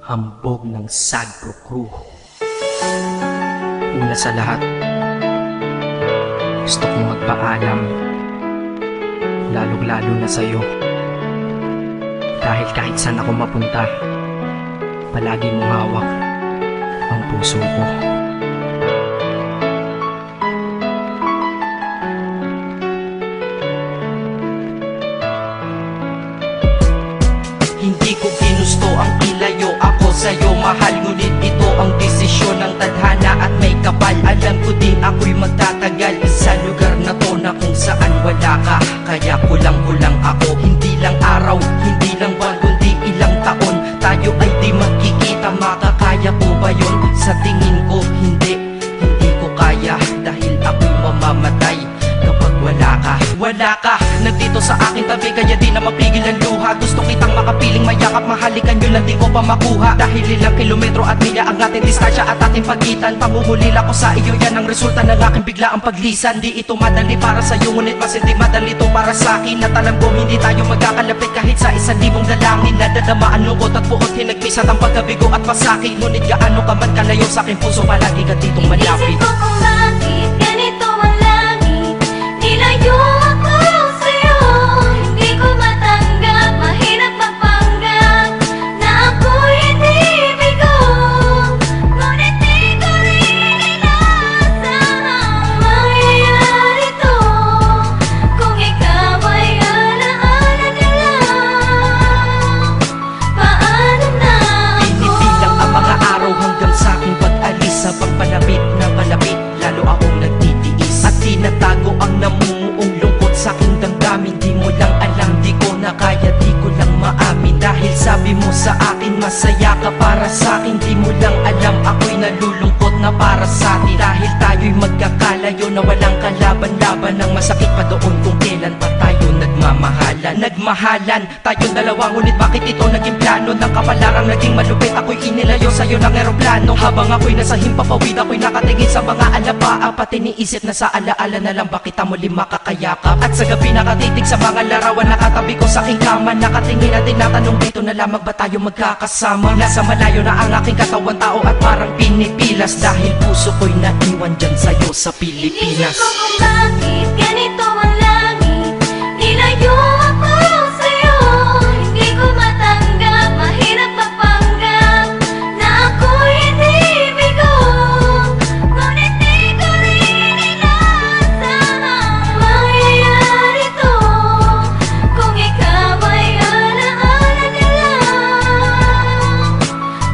hambog ng Sagpro Crew. Una sa lahat, gusto kong magpaalam, lalong-lalo na sa'yo. Dahil kahit saan ako mapunta, palagi mong hawak ang puso ko. Hindi ko ginusto ang ilayo ako sa'yo, mahal. Ngunit ito ang desisyon ng tadhana at may kapal. Alam ko din ako'y magtatagal sa lugar na to na kung saan wala ka. Kaya kulang-kulang ako, hindi lang araw, hindi lang buwan, kundi ilang taon. Tayo ay di magkikita, makakaya ko ba yun? Sa tingin ko hindi ko kaya. Dahil ako'y mamamatay kapag wala ka. Wala ka, nandito sa aking tabi, kaya di na mapigil ang luha. Gusto kitang makapiling, mayakap, mahalikan yun lang di ko pa makuha. Dahil ilang kilometro at milya ang ating distansya at ating pagitan. Pangungulila ko sa iyo, yan ang resulta ng aking biglaang paglisan. Di ito madali para sa'yo, ngunit mas hindi madali ito para sa'kin. At alam ko hindi tayo magkakalapit kahit sa 1,000 dalangin. Nadadama ang lungkot at buot, hinagpis at ang pagkabigo at pasakit. Ngunit gaano ka man kalayo sa aking puso, palagi ka ditong malapit. Inisip ko kung bakit ganito ang langit, nilayo ako sa'yo. Hindi ko matanggap, mahirap magpanggap na ako'y hindi bigo. Ngunit di ko rin inaasahang mangyayari to. Kung ikaw ay alaala na lang, paano na ako? Pinipilang ang mga araw hanggang sa aking pag-alis. Sa pagpalapit na palapit, lalo akong nagtitiis. At tinatago ang namumuong lungkot sa aking damdamin. Di mo lang alam, di ko na kaya, di ko lang maamin. Dahil sabi mo sa akin, masaya ka para sa akin. Di mo lang alam, ako'y nalulungkot na para sa atin. Dahil tayo'y magkakalayo na walang kalaban-laban. Ang masakit pa doon kung kailan pa tayo nagmamahalan. Nagmahalan tayong dalawa, ngunit bakit ito naging plano? Ng kapalarang naging malupit, ako'y inilayo sa'yo ng eroplano. Habang ako'y nasa himpapawid, ako'y nakatingin sa mga alapaa. Pati niisip na sa alaala na lang bakit muli makakayakap. At sa gabi nakatitig sa mga larawan, nakatabi ko sa aking kama. Nakatingin at tinatanong, dito na lamang ba tayo magkakasama? Nasa malayo na ang aking katawan, tao at parang pinipilas. Dahil puso ko'y naiwan dyan sa'yo sa Pilipinas. Inisip ko kung bakit ganito ang langit, nilayo ako sa'yo. Hindi ko matanggap, mahirap magpanggap na ako'y hindi bigo. Ngunit di ko rin inaasahang mangyayari to. Kung ikaw ay alaala na lang,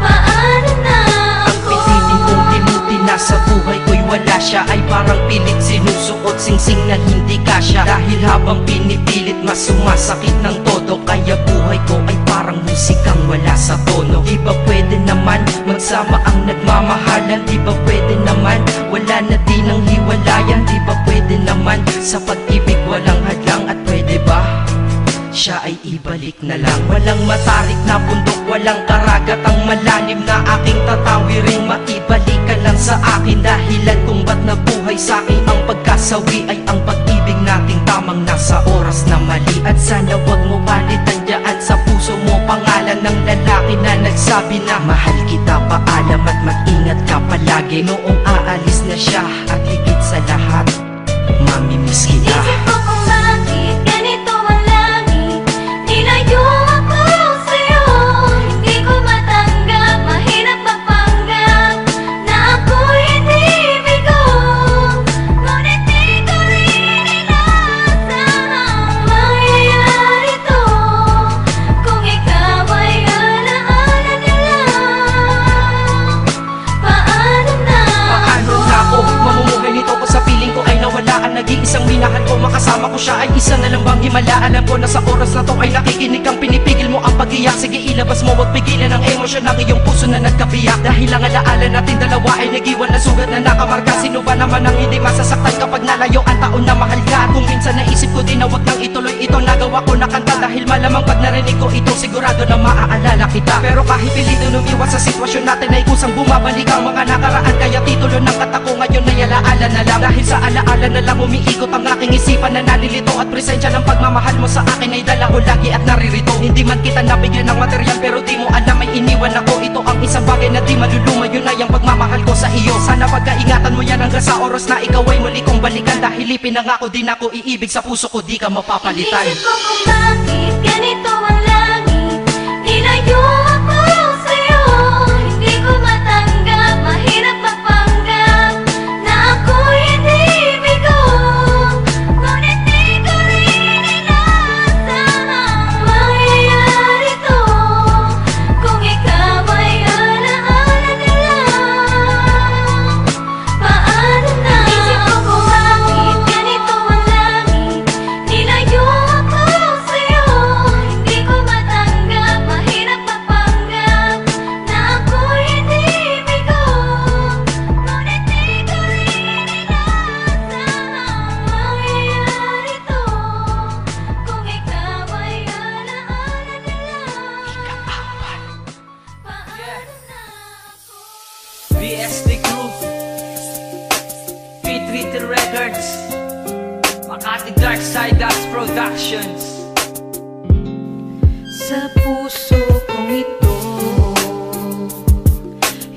paano na Ang ako? piliin kong limutin na sa buhay ko'y wala siya, ay parang pilit sinusuot, singsing na hindi kasya. Dahil habang pinipilit, mas sumasakit ng todo. Kaya buhay ko ay parang musikang wala sa tono. Di ba pwede naman magsama ang nagmamahalan? Di ba pwede naman wala na din ang hiwalayan? Di ba pwede naman sa pag-ibig walang hadlang? At pwede ba siya ay ibalik na lang? Walang matarik na bundok, walang karagat ang malalim na aking tatawirin. Maibalik ka lang sa akin, dahilan kung ba't nabuhay sa akin ang pagkasawi ay ang pag-ibig nating tamang nasa oras na mali. At sana wag mo palitan dyan sa puso mo pangalan ng lalaki na nagsabi na mahal kita, paalam at mag-ingat ka palagi. Noong aalis na siya at higit sa lahat, mamimiss kita. Inisip ko kung bakit ganito ang langit, nilayo ako sa'yo. Hindi ko matanggap, mahirap magpanggap na ako'y hindi bigo. Ngunit di ko rin inaasahang mangyayari to. Kung ikaw ay alaala na lang, paano na Paano na ako mamumuhay nito ko sa piling ko ay nawala ang nag-iisang minahal ko? Makasama ko siya ay isa na lang bang himala? Alam ko na sa oras na to ay nakikinig kang pinipigil mo ang pag-iyak. Sige ilabas mo, wag pigilan ang emosyon ng iyong puso na nagkabiyak. Dahil ang alaala natin dalawa ay nag-iwan na sugat na nakamarka. Sino ba naman ang hindi masasaktan kapag nalayo ang taon na mahal ka? Kung minsan naisip ko din na wag nang ituloy itong nagawa ko na kanta. Dahil malamang pag narinig ko ito, sigurado na maaalala kita. Pero kahit pilito lumiwas sa sitwasyon natin ay kusang bumabalik ang mga nakaraan. Kaya titulo ng kata ko ngayon ay alaala na lang. Dahil sa alaala na lang umiikot ang aking isipan na nalilito. At presensya ng pagmamahal mo sa akin ay dala ko lagi at naririto. Hindi man kita nabigyan ng material, pero di mo alam ay iniwan ako. Ito ang Isang bagay na di maluluma, yun ay ang pagmamahal ko sa iyo. Sana pagkaingatan mo yan hanggang sa oras na ikaw ay muli kong balikan. Dahil ipinangako din ako iibig sa puso ko, di ka mapapalitan. Inisip ko kung bakit ganito ang langit. Nilayo ako sa'yo, hindi ko matanggap. Mahirap magpanggap na ako'y hindi bigo. Ngunit di ko rin inasahang mangyayari to. Kung ikaw ay alaala na lang, paano na? Isip ko kung bakit ganito ang langit. Nilayo ako sa'yo, hindi ko matanggap. Mahirap magpanggap na ako'y hindi bigo. Ngunit di ko rin inasahang mangyayari to. Kung ikaw ay alaala na lang, paano na ako? BST Group, P3 Records, Makati Dark Side Dance Productions. Sa puso kong ito,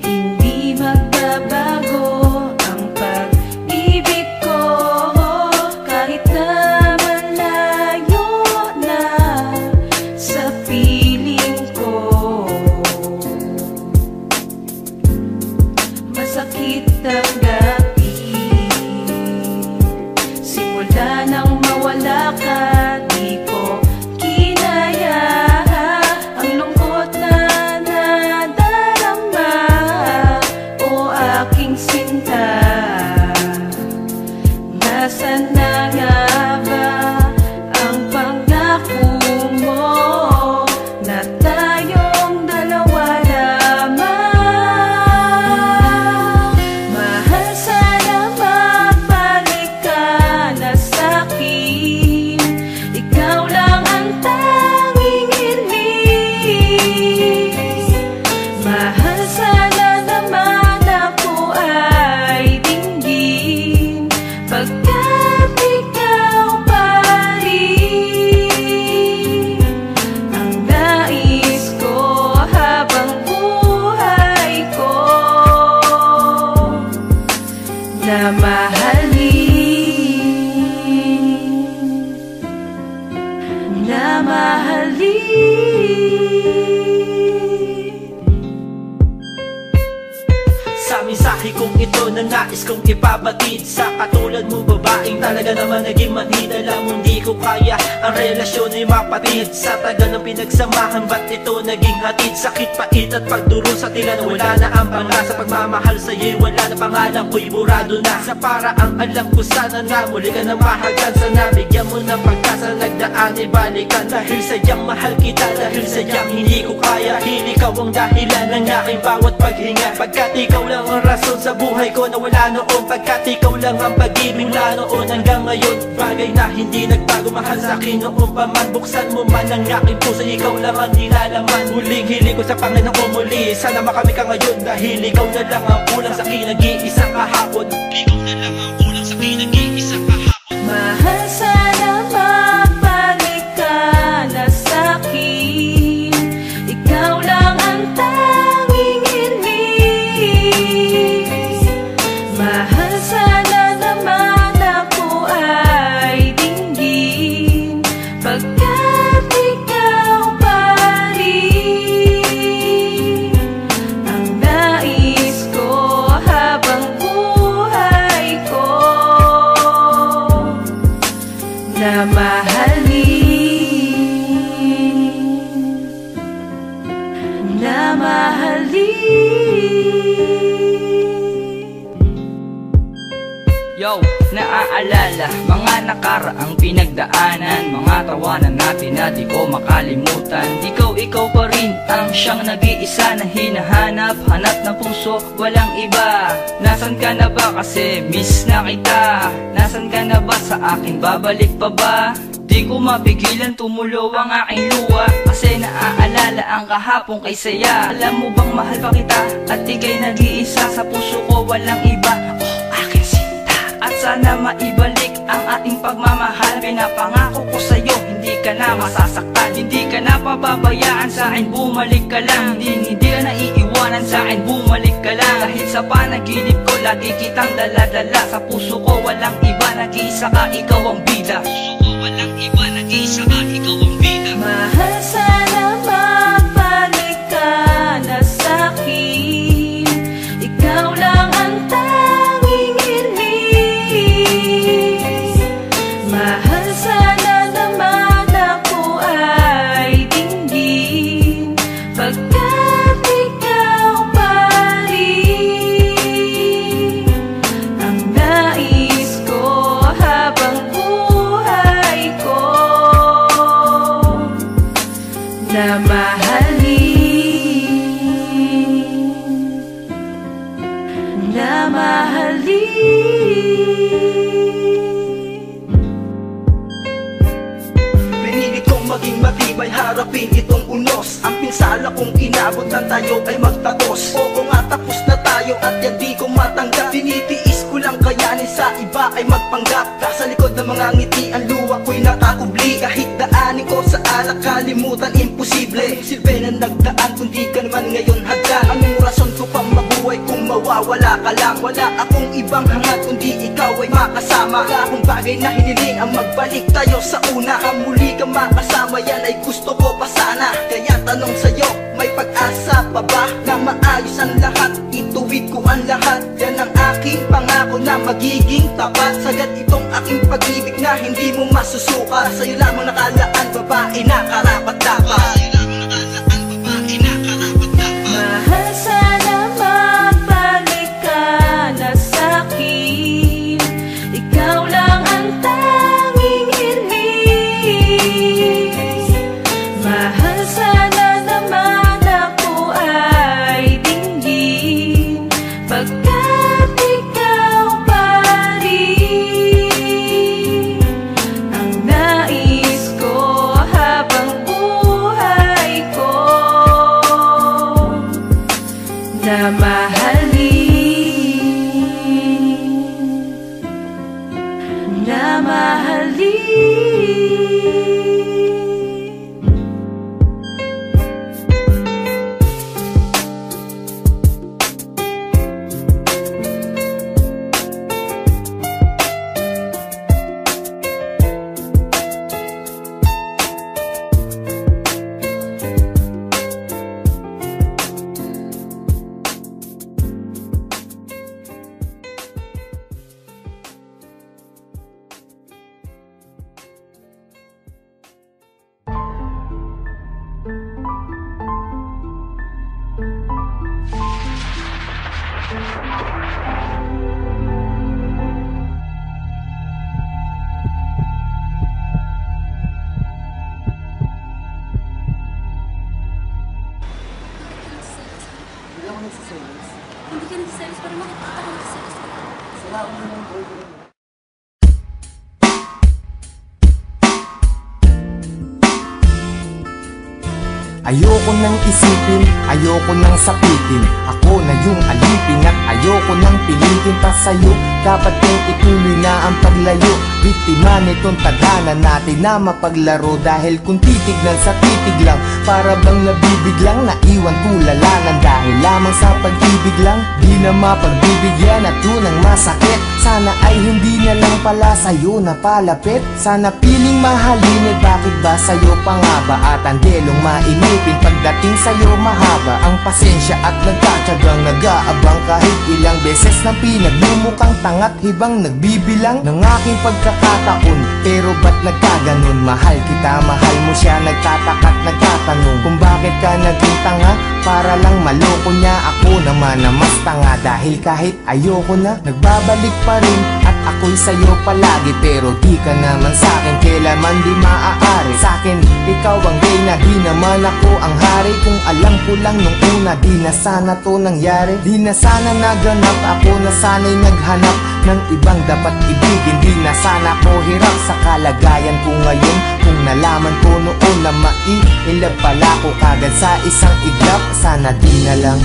hindi magbabago ang pag-ibig ko. Kahit na malayo na sa piling ko, masakit tanggapin. Simula nang mawala ka, di ko kinaya ang lungkot na nadarama. O aking sinta, nasaan na nga ba ang pangako mo na tayong dalawa lamang? Mahal, sana magbalik ka na sa'kin. Ikaw lang ang tanging hiling. Mahal, sana naman ako ay dinggin, pagkat ikaw pa rin ang nais ko habang buhay ko, na mahalin, na mahalin. Sa mensahe kong ito na nais kong ipabatid sa katulad mo babaeng talaga naman naging manhid. Alam mo hindi ko kaya ang relasyon ay mapatid. Sa tagal ng pinagsamahan ba't ito naging hatid? Sakit, pait at pagduro sa tila na wala na ang pangasa. Pagmamahal sa'yo'y wala na, pangalan ko'y burado na. Sa paraang alam ko sana na muli ka na mahagan. Sana bigyan mo ng pagkasa, nagdaan ay balikan. Dahil sadyang mahal kita, dahil sadyang hindi ko kaya. Dahil ikaw ang dahilan ng aking bawat paghinga. Pagkat ikaw lang ang rason sa buhay ko na wala noon. Pagkat ikaw lang ang pag-ibig mula noon hanggang ngayon. Bagay na hindi nagbago, mahal sa'kin noon pa man. Buksan mo man ang aking puso, ikaw lang ang nilalaman. Huling hiling ko sa Panginoon muli, sana makamit ka ngayon. Dahil ikaw na lang ang kulang sa'kin, nag-iisang kahapon. Ikaw na lang ang kulang sa'kin, nag-iisang kahapon. Mahal, sana magbalik ka na sa'kin. Ikaw lang ang tanging hiling. Mahal, sana naman ako ay dinggin, pagkat ikaw pa rin ang nais ko habang buhay ko, na mahalin, na mahalin. Yo, naaalala mga nakaraang pinagdaanan, mga tawanan natin na di ko makalimutan. Ikaw pa rin ang siyang nag-iisa na hinahanap, hanap ng puso, walang iba. Nasaan ka na ba kasi miss na kita? Nasaan ka na ba, sa akin babalik pa ba? Di ko mapigilan tumulo ang aking luha, kasi naaalala ang kahapon kay saya. Alam mo bang mahal pa kita at ika'y nag-iisa sa puso ko, walang iba. Oh, aking sinta. At sana maibalik ang ating pagmamahal. Pinapangako ko sa'yo, hindi ka na masasaktan. Hindi ka na pababayaan sa akin, bumalik ka lang. Hindi ka na iiwanan sa akin, bumalik ka lang. Dahil sa panaginip ko, lagi kitang dala-dala. Sa puso ko walang iba, nag-iisa ka, ikaw ang bida. Puso ko walang iba, nag-iisa ka, ikaw ang bida. Mahal, sana mabalik ka na sa'kin. Ikaw lang ang tanging hiling. Mahal, sana naman ako ay dinggin pagkat ikaw pa rin ang nais ko habang buhay ko na Pinili kong maging matibay, harapin itong unos. Ang pinsala kong inabot ng tayo ay magtapos. Oo nga, tapos na tayo at yan di ko matanggap. Tinitiis ko lang kayanin, sa iba ay magpanggap. Nasa likod ng mga ngiti, ang luha ko'y nakakubli. Kahit daanin ko sa alak, kalimutan imposible. Anong silbi na nagdaan kung di ka naman ngayon hagdan? Anong rason ko pang mabuhay kung mawawala ka lang? Wala akong ibang hangad kundi ikaw ay makasama. Wala akong bagay na hiniling ang magbalik tayo sa una. Ang muli ka makasama, yan ay gusto ko pa sana. Kaya tanong sa'yo, may pag-asa pa ba na maayos ang lahat? Ituwid ko ang lahat, yan ang aking pangako na magiging tapat. Sagad itong aking pag-ibig na hindi mo masusuka. Sa'yo lamang nakalaan, babae na karapat-dapat. mahal, sana mabalik ka na sa'kin. Ikaw lang ang tanging hiling. Mahal, sana naman ako ay dinggin pagkat ikaw pa rin ang nais ko habang buhay ko na Hindi ka nagsiselos para makikita ko nagsiselos ka. Ayoko nang isipin, ayoko nang sapitin. Ako na yung alipin at ayoko nang pilitin pa sa'yo. Dapat kong ituloy na ang paglayo. Biktima nitong tadhana natin na mapaglaro. Dahil kung titignan sa titig lang, para bang nabibiglang naiwan tulalanan. Dahil lamang sa pag-ibig lang, di na mapagbibigyan at yun ang masakit. Sana ay hindi na lang pala sa'yo napalapit. Sana piling mahalin, bakit ba sa'yo pa nga ba? At ang delong mainipin, pagdating sa'yo mahaba ang pasensya at nagtatsagang nag-aabang. Kahit ilang beses na pinaglumukang tangat hibang nagbibilang ng aking pagkakataon. Pero ba't nagkaganon? Mahal kita, mahal mo siya. Nagtatakat, nagtatanong kung bakit ka naging tanga. Para lang maloko niya, ako naman na mas tanga. Dahil kahit ayoko na, nagbabalik pa rin. At ako'y sa'yo palagi, pero di ka naman sa'kin kailanman di maaari. Sa'kin, ikaw ang reyna, di naman ako ang hari. Kung alam ko lang nung una, di na sana to nangyari. Di na sana naganap, ako na sana'y naghanap ng ibang dapat ibigin. Di na sana ko hirap sa kalagayan ko ngayon. Kung nalaman ko noon na maiilab pala ko kagad sa isang iglap, sana di na lang.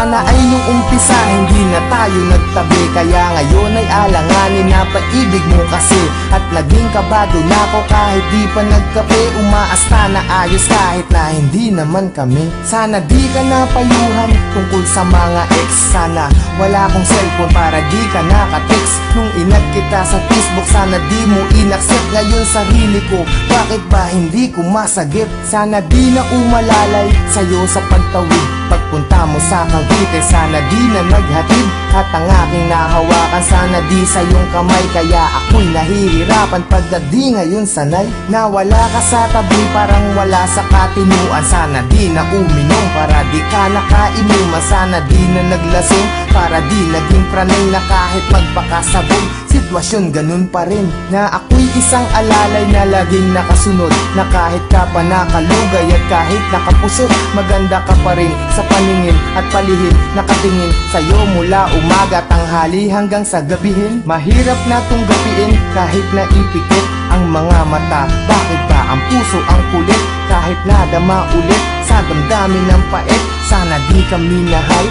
Sana ay nung umpisa hindi na tayo nagtabi, kaya ngayon ay alanganin na pag-ibig mo kasi. At naging kabado na ako kahit di pa nagkape, umaasta na ayos kahit na hindi naman kami. Sana di ka napayuhan tungkol sa mga ex, sana wala akong cellphone para di ka nakatext. Nung inag kita sa Facebook, sana di mo inaccept. Ngayon sarili ko, bakit ba hindi ko masagip? Sana di na umalalay sa'yo sa pagtawid pagpunta mo sa Cavite, sana di na naghatid. At ang aking nahawakan, sana di sa iyong kamay, kaya ako'y nahihirapan pagka di ngayon sanay. Nawala ka sa tabi, parang wala sa katinuan. Sana di na uminom para di ka nakainuman. Sana di na naglasing para di naging pranay na kahit magpakasabog. Sitwasyon ganun pa rin, na ako'y isang alalay na laging nakasunod, na kahit ka pa nakalugay at kahit nakapusot, maganda ka pa rin sa paningin at palihim. Nakatingin sa'yo mula umaga, tanghali hanggang sa gabihin. Mahirap na tong gabiin kahit naipikit ang mga mata. Bakit ba ang puso ang kulit kahit nadama ulit sa damdamin ng pait? Sana di kami nahal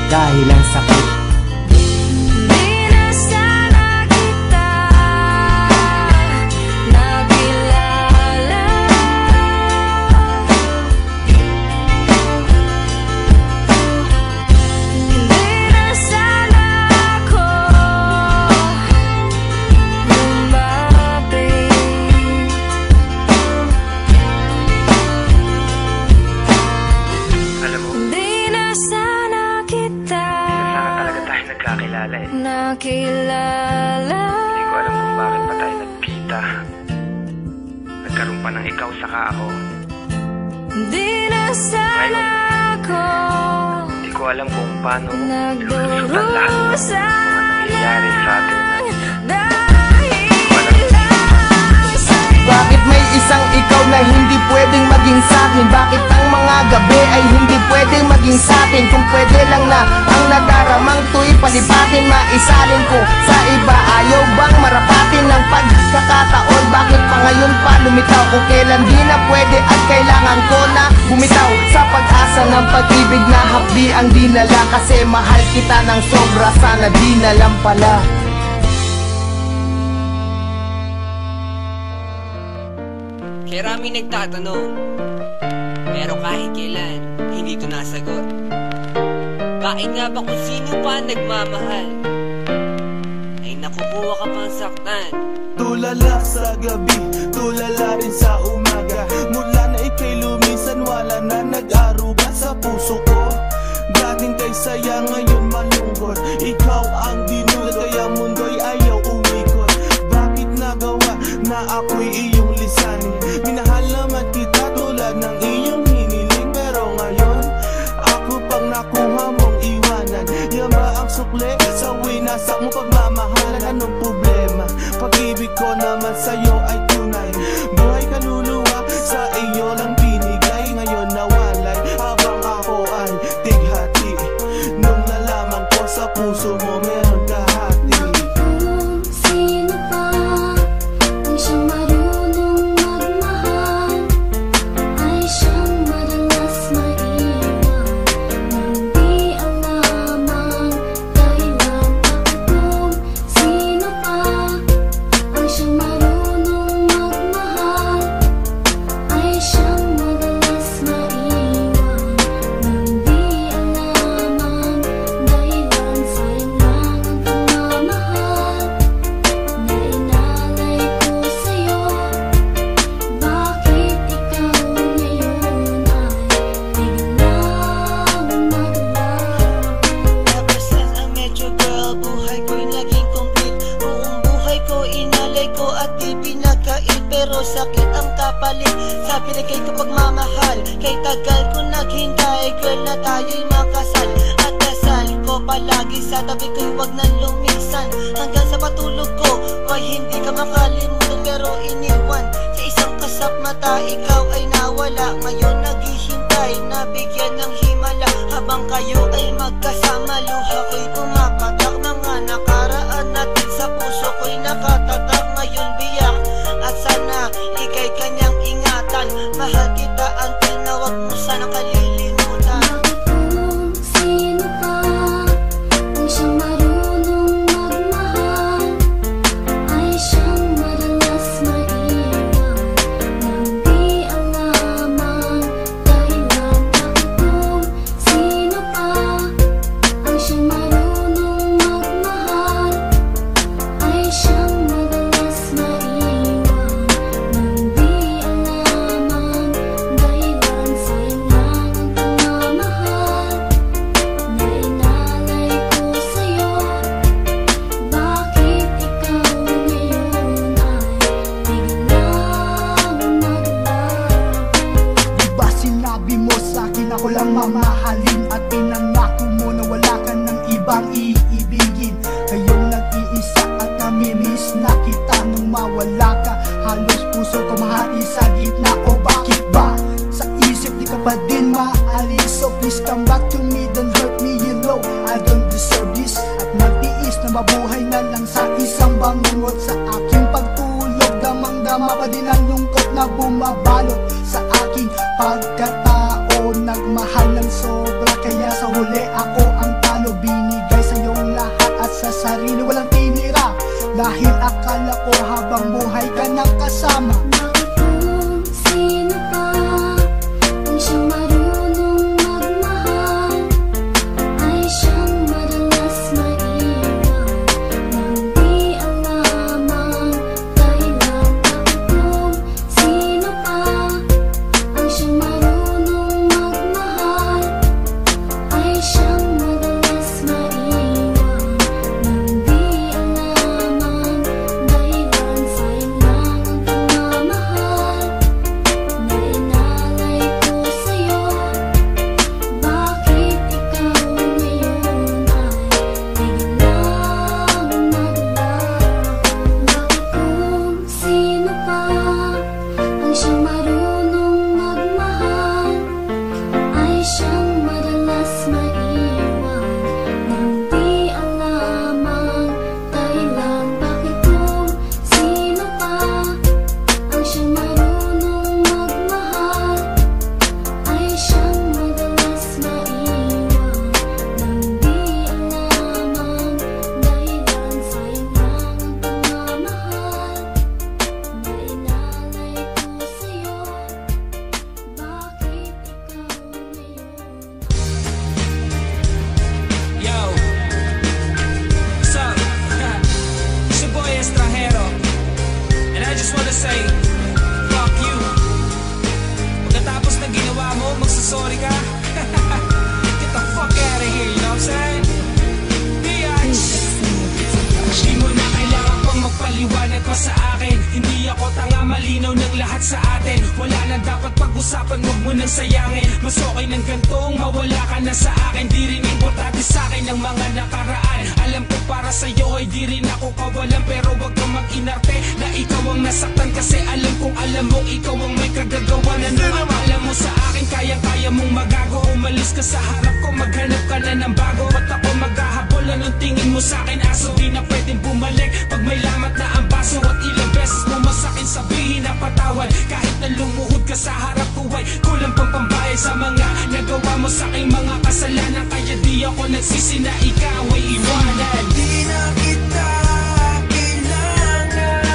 dahil ang sakit. Nakilala. Hindi ko alam kung bakit pa tayo nagkita. Nagkaroon pa ng ikaw saka ako. Di na sana ako. Hindi ko alam kung paano lulusutan lahat ng mga nangyayari sa atin. Bakit may isang ikaw na hindi pwedeng maging sa'kin? Bakit ang mga gabi ay hindi pwedeng maging sa'tin? Kung pwede lang na ang nadaramang to'y palipatin, maisalin ko sa iba. Ayaw bang marapatin ng pagkakataon? Bakit pa ngayon pa lumitaw? Kung kailan di na pwede at kailangan ko na bumitaw sa pag-asa ng pag-ibig na hapdi ang dinala. Kasi mahal kita ng sobra, sana di na lang pala. Maraming nagtatanong, pero kahit kailan, hindi ito nasagot. Bakit nga ba kung sino pa nagmamahal ay nakukuha ka pang saktan? Tulala sa gabi, tulala rin sa umaga. Mula na ika'y lumisan, wala na nag-aruga sa puso ko. Dating kay saya, ngayon malungkot. Ikaw ang dinulat, kaya mundo'y ayaw umikot. Bakit nagawa na ako'y iyong lisanin? Minahal naman kita tulad ng iyong hiniling, pero ngayon ako pang nakuha mong iwanan. Yan ba ang sukle sa winasak mo pagmamahalan? Anong problema? Pag-ibig ko naman sa'yo ay tunay. Buhay kaluluwa sa iyo lang binigay. Ngayon nawalay habang ako ay tighati. Nung nalaman ko sa puso mo meron kahati. Kung sino pa ang siyang marunong magmahal, ay siyang madalas maiwan nang di alam ang dahilan. Kung sino pa ang siyang marunong magmahal, ay siyang madalas maiwan nang di alam ang dahilan. Sayang lang ang pagmamahal na inalay ko sa'yo. Bakit ikaw ngayon ay biglang naglaho? Ever since I met you girl, buhay ko'y naging complete. Buong buhay ko inalay ko at di pinagkait, pero sakit ang kapalit sa binigay ko pagmamahal. Kay tagal ko naghintay girl na tayo'y makasal, at dasal ko palagi sa tabi ko'y wag nang lumisan. Hanggang sa patulog ko ay hindi ka makalimutan, pero iniwan sa isang kasap mata. Ikaw ay nawala, ngayon naghihintay na bigyan ng himala. Habang kayo ay magkasama, luha ko'y pumapatak. Mga nakaraan natin sa puso ko'y nakatatak. Ngayon biyak at sana ika'y kanyang ingatan. Mahal kita until na wag mo sanang kalilimutan. Kung sino pa mamahalin at pinangako mo na wala ka ng ibang iibigin. Ngayong nag-iisa at namimiss na kita nung mawala ka. Halos puso ko mahati sa gitna, o bakit ba? Sa isip di ka pa din maalis. So please come back to me, don't hurt me, you know I don't deserve this. At magtiis na mabuhay na lang sa isang bangungot. Sa aking pagtulog, damang-dama pa din ang lungkot na bumabalot sa aking pagkatao. Nagmahal ng sobra, kaya sa huli ako ang talo. Binigay sa iyong lahat at sa sarili walang tinira, dahil akala ko habang buhay ka nang kasama. Bakit kung sino pa ang siyang marunong magmahal ay siyang madalas maiwan nang di alam ang dahilan? Bakit kung sino pa ang siyang marunong magmahal ay siyang madalas maiwan nang di alam ang dahilan? Sayang lang ang pagmamahal na inalay ko sa'yo. Bakit ikaw ngayon ay biglang naglaho? Bakit kung sino pa ang siyang marunong magmahal ay siyang madalas maiwan nang di alam ang dahilan? Bakit kung sino pa ang siyang marunong magmahal ay siyang madalas maiwan nang di alam ang dahilan? Sayang lang ang pagmamahal na inalay ko sa'yo. Bakit ikaw ngayon? Yo, what's up? It's your boy Estrangero, and I just wanna say, fuck you. Pagkatapos na ginawa mo, magsasorry ka. Get the fuck out of here, you know what I'm saying? Biatch. Di mo na kailangan pang magpaliwanag pa sa akin. Hindi ako tanga, malinaw ng lahat sa atin. Wala na dapat pag-usapan, huwag mo nang sayangin. Mas okay ng gantong mawala ka na sa akin. Di rin importante sa akin ang mga nakaraan. Alam ko para sa'yo ay di rin ako kawalan, pero wag kang mag-inarte na ikaw ang nasaktan. Kasi alam kong alam mo ikaw ang may kagagawan. Ano ang alam mo sa akin, kayang-kaya mong magago. Umalis ka sa harap ko, maghanap ka na ng bago. Ba't ako maghahabol? Anong tingin mo sa akin, aso? Di na pwedeng bumalik pag may lamat na ang baso. At ilang beses mo masakin sabihin na patawad, kahit na lumuhod ka sa harap ko ay kulang pang pambayad sa mga nagawa mo sa aking mga kasalanan. Kaya di ako nagsisi na ikaw ay iwanan. Di na kita kailangan,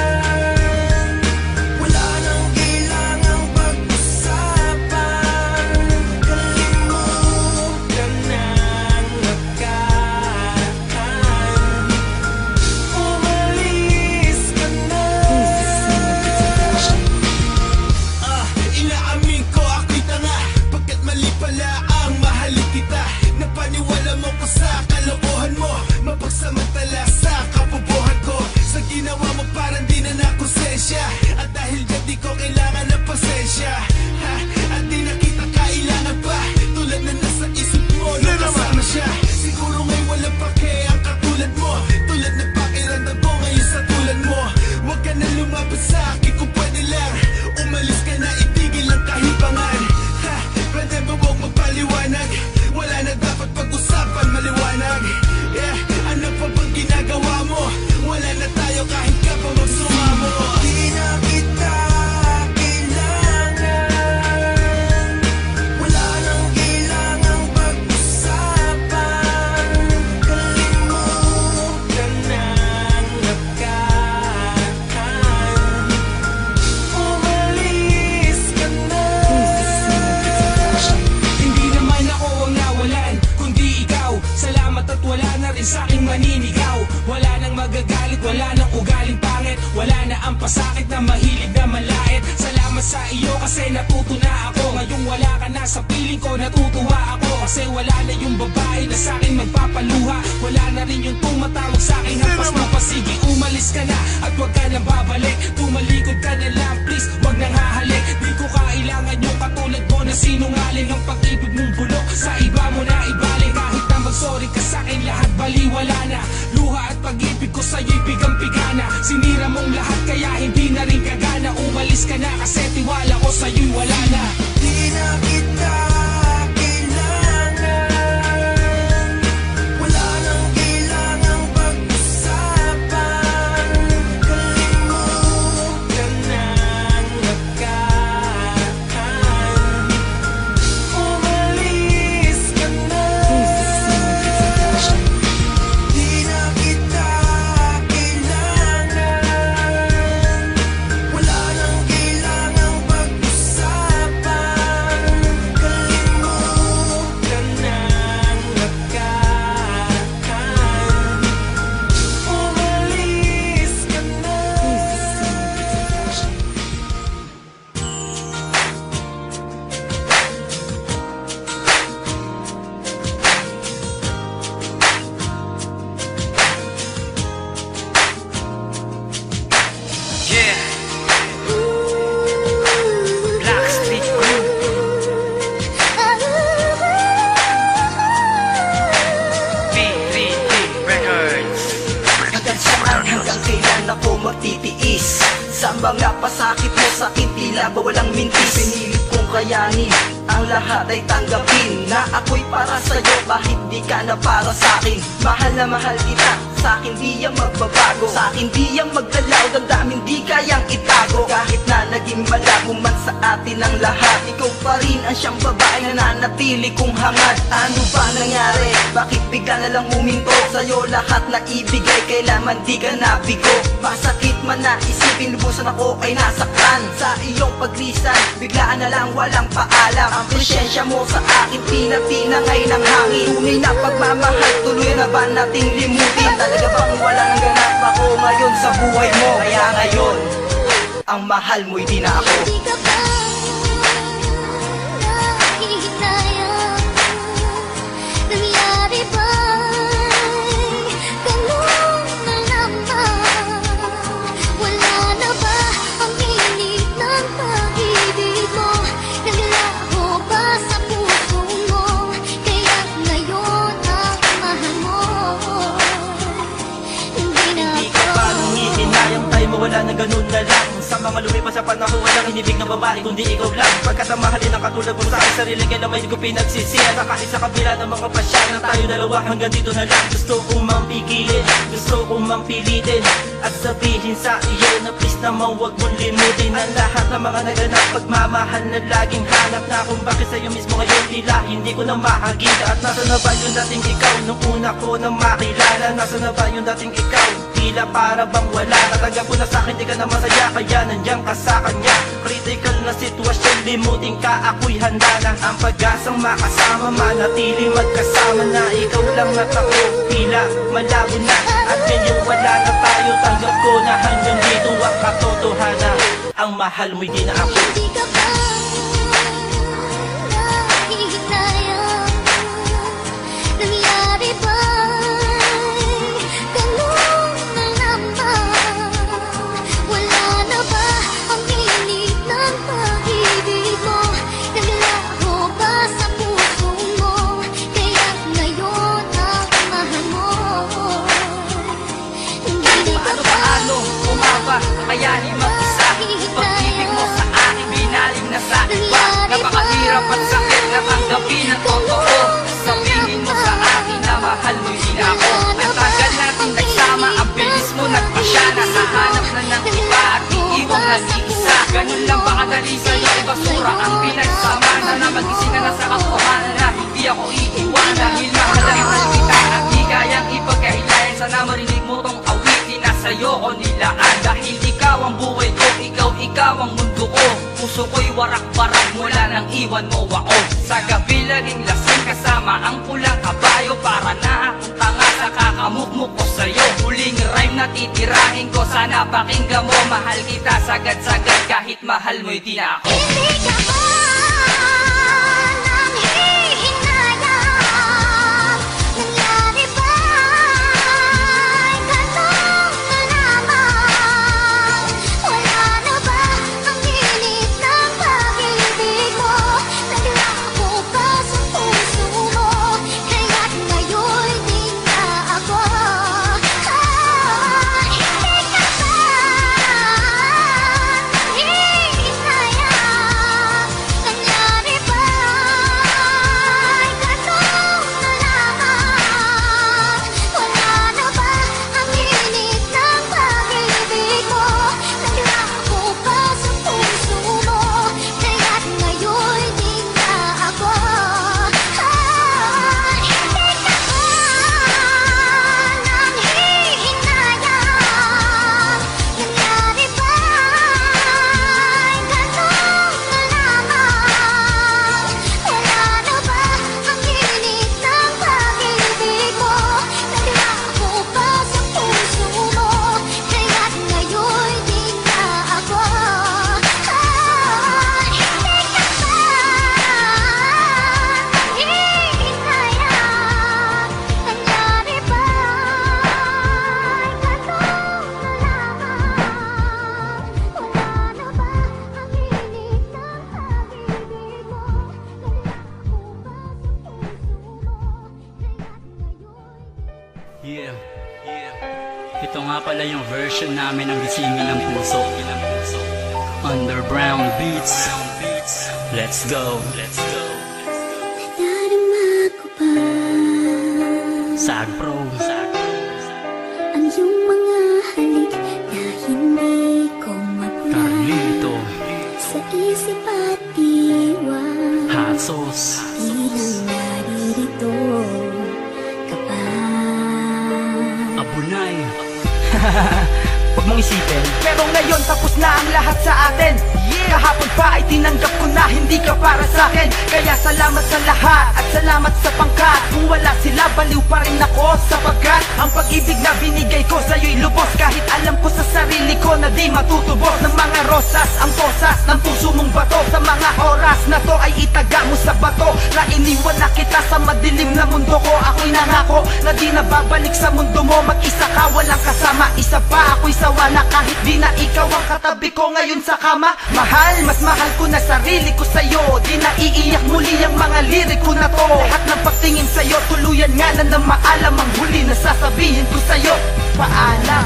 wala nang kailangang pag-usapan. Kalimutan ang nakaraan, umalis ka na. Inaamin ko ako'y tanga, pagkat mali pala ang mahalin kita. Napaniwala mo ko sa kalokohan mo, mapagsamantala sa kabobohan ko. Sa ginawa mo parang di na nakonsensya, at dahil dyan di ko kailangan ng pasensya. At di na kita kailangan pa, tulad na nasa isip mo na kasama siya. Siguro ngayon walang pake ang katulad mo, tulad na pakiramdam ko ngayon sa tulad mo. Huwag ka na lumapit sa akin kung pwede lang, umalis ka na, itigil ang kahibangan. Pwede ba huwag magpaliwanag, wala na dapat pag-usapan, maliwanag. Yeah, ano pa bang ginagawa mo? Wala na tayo kahit ka pa magsumamo. Di na kita kailangan, wala nang kailangang pag-usapan. Kalimutan ang nakaraan, umalis ka na. Hindi naman ako ang nawalan, kundi ikaw. Salamat at wala na rin sa'king maninigaw. Wala nang magagalit, wala nang ugaling pangit, wala na ang pasakit na mahilig na malait. Salamat sa iyo kasi natuto na ako. Ngayong wala ka na sa piling ko, natutuwa ako. Kasi wala na yung babae na sa'kin magpapaluha. Wala na rin yung tumatawag sa'kin hampas lupa. Sige umalis ka na at wag ka nang babalik. Tumalikod ka na lang please, wag nang hahalik. Di ko kailangan yung katulad mo na sinungaling. Ang pag-ibig mong bulok sa iba mo na ibalik. Kahit na mag-sorry ka sa'kin lahat baliwala na. Luha at pag-ibig ko sa'yo'y bigang-bigana. Sinira mong lahat kaya hindi na rin kagana. Umalis ka na kasi tiwala ko sa'yo'y wala na. Di na kita kailangan, wala nang kailangang pag-usapan. Kalimutan ang nakaraan. Umalis ka na. Di na kita kailangan, wala nang kailangang pag-usapan. Kalimutan ang nakaraan. Umalis ka na. Yeah, Blackstreet Crew. B3D Records. Hanggang saan, hanggang kailan ako magtitiis sa mga pasakit mo sa'kin, tila ba walang mintis. Pinilit kong kayanin, ang lahat ay tanggapin na ako'y para sa'yo, bakit di ka na para sa'kin? Mahal na mahal kita, sa'kin di yan magbabago, sa'kin di yan magdalaw, damdamin di kayang itago. Kahit na naging malabo man sa atin ang lahat, ikaw pa rin ang siyang babae na nanatili kong hangad. Ano ba nangyari? Bakit bigla na lang huminto? Sa'yo lahat na ibigay, kailanman di ka nabigo. Masakit man na isipin, lubusan ako ay nasaktan sa iyong paglisan, biglaan na lang walang paalam. Ang presensya mo sa akin, tina-tinangay ng hangin. Tunay na pagmamahal, tuloy na ba nating limutin? Talaga bang walang ganap ako ngayon sa buhay mo? Kaya ngayon, ang mahal mo'y di na ako. Hindi ka ba nakikitayang nangyari ba'y ganun na lamang? Wala na ba ang init ng pag-ibig mo? Naglaho ba sa puso mo? Kaya ngayon ang mahal mo hindi na Hindi ka ba nung itinayang tayo mawala na ganun na lang? Sa mga lumipas sa panahon, walang inibig na babae kundi ikaw lang. Pagkat ang mahalin ang katulad mo sa aking sarili, kailan may ko pinagsisihan. Kahit sa kabila ng mga pasya na tayo dalawa, hanggang dito na lang. Gusto kong mang pigilin, gusto kong mang pilitin, at sabihin sa iyo na please naman huwag mong limutin ang lahat ng mga naganap. Pagmamahal na laging hanap na kung bakit sa'yo mismo ngayon tila hindi ko na mahagita. At nasa na ba yung dating ikaw nung una ko na makilala? Nasa na ba yung dating ikaw? Tila para bang wala. Natanggap ko na sa'kin di ka na masaya, kaya nandiyan ka sa kanya. Critical na sitwasyon, limutin ka, ako'y handa na. Ang pag-asang makasama, manatili magkasama na. Ikaw lang at ako, tila malabo na. At ngayon wala na tayo, tanggap ko na hanggang dito ang katotohanan. Ang mahal mo'y di na ako. Hindi ka ba nakikitayang nangyari ba'y ganun na lamang? Wala na ba ang init ng pag-ibig mo? Naglaho ba sa puso mo? Kaya ngayon ang mahal mo hindi na ka ba Umaba, kayanin mag-isa. Pag-ibig mo sa akin, binaling na sa iba. Napakahirap at sakit na tanggapin ang totoo. Sabihin mo sa akin na mahal mo din ako. Ang tagal natin nagsama, ang bilis mo nagpasya. Nahahanap na ng iba at iiwang nag-iisa. Ganun lang ba kadali sa'yo, ibasura ang pinagsama na mag-ising na nasa katotohanan na hindi ako iiwan. Dahil mahal na mahal kita at di kayang ipagkailayan. Sana marinig mo tong awitin na sa'yo ko nilaan. Dahil ikaw ang buhay ko, ikaw ang mundo ko. Puso ko'y warak-warak mula nang iwan mo ako. Sa gabi laging lasing kasama ang pulang kabayo. Para na akong tanga sa kakamukmuk ko sa'yo. Huling rhyme na titirahin ko, sana pakinggan mo. Mahal kita sagad-sagad kahit mahal mo'y di na ako. Hindi ka ba nanghihinayang Yeah. Ito nga pala yung version namin ng Gisingin ng Puso. Under Brown Beats. Let's go. Nadarama ko ba Sag Pro. ang iyong mga halik na hindi ko magna Carlito. sa isip at diwa? Hot sauce. Di lang naririto ka pa. Abunay. Huwag mong isipin, pero ngayon tapos na ang lahat sa atin. Kahapon pa ay tinanggap ko na hindi ka para sa akin. Kaya salamat sa lahat at salamat sa pangkat. Kung wala sila, baliw pa rin ako. Sapagkat ang pag-ibig na binigay ko sa'yo'y lubos. Kahit alam ko sa sarili ko na di matutubos. Ng mga rosas, ang tosas ng puso mong bato. Sa mga oras na to ay itaga mo sa bato. Na iniwan na kita sa madilim na mundo ko. Ako'y nangako na di na babalik sa mundo mo. Mag-isa ka, walang kasama. Isa pa ako'y sawa na kahit di na ikaw ang katabi ko ngayon sa kama. Mahal, mas mahal ko na sarili ko sa'yo. Di na iiyak muli ang mga lirik ko na to. Lahat ng pagtingin sa'yo, tuluyan nga na maalam. Ang huli na sasabihin ko sa'yo, paalam.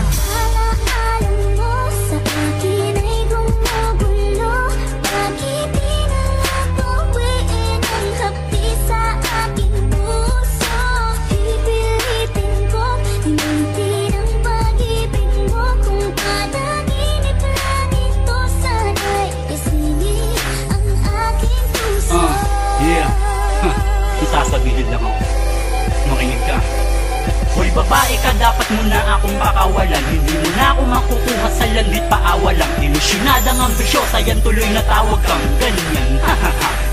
Alam mo sa akin ay gumugulo. Bakit di na lang tuwiin ang hapdi sa aking puso? Pipilitin kong limutin ang pag-ibig mo. Kung panaginip lang ito, sana'y isingin ang aking puso. Yeah. Isasabihin lang ako. Makinig ka. Hoy babae ka, dapat mo na akong pakawalan. Hindi mo na ako makukuha sa landit paawalang. Ilusyonadang ambisyosa, yan tuloy na tawag kang ganyan.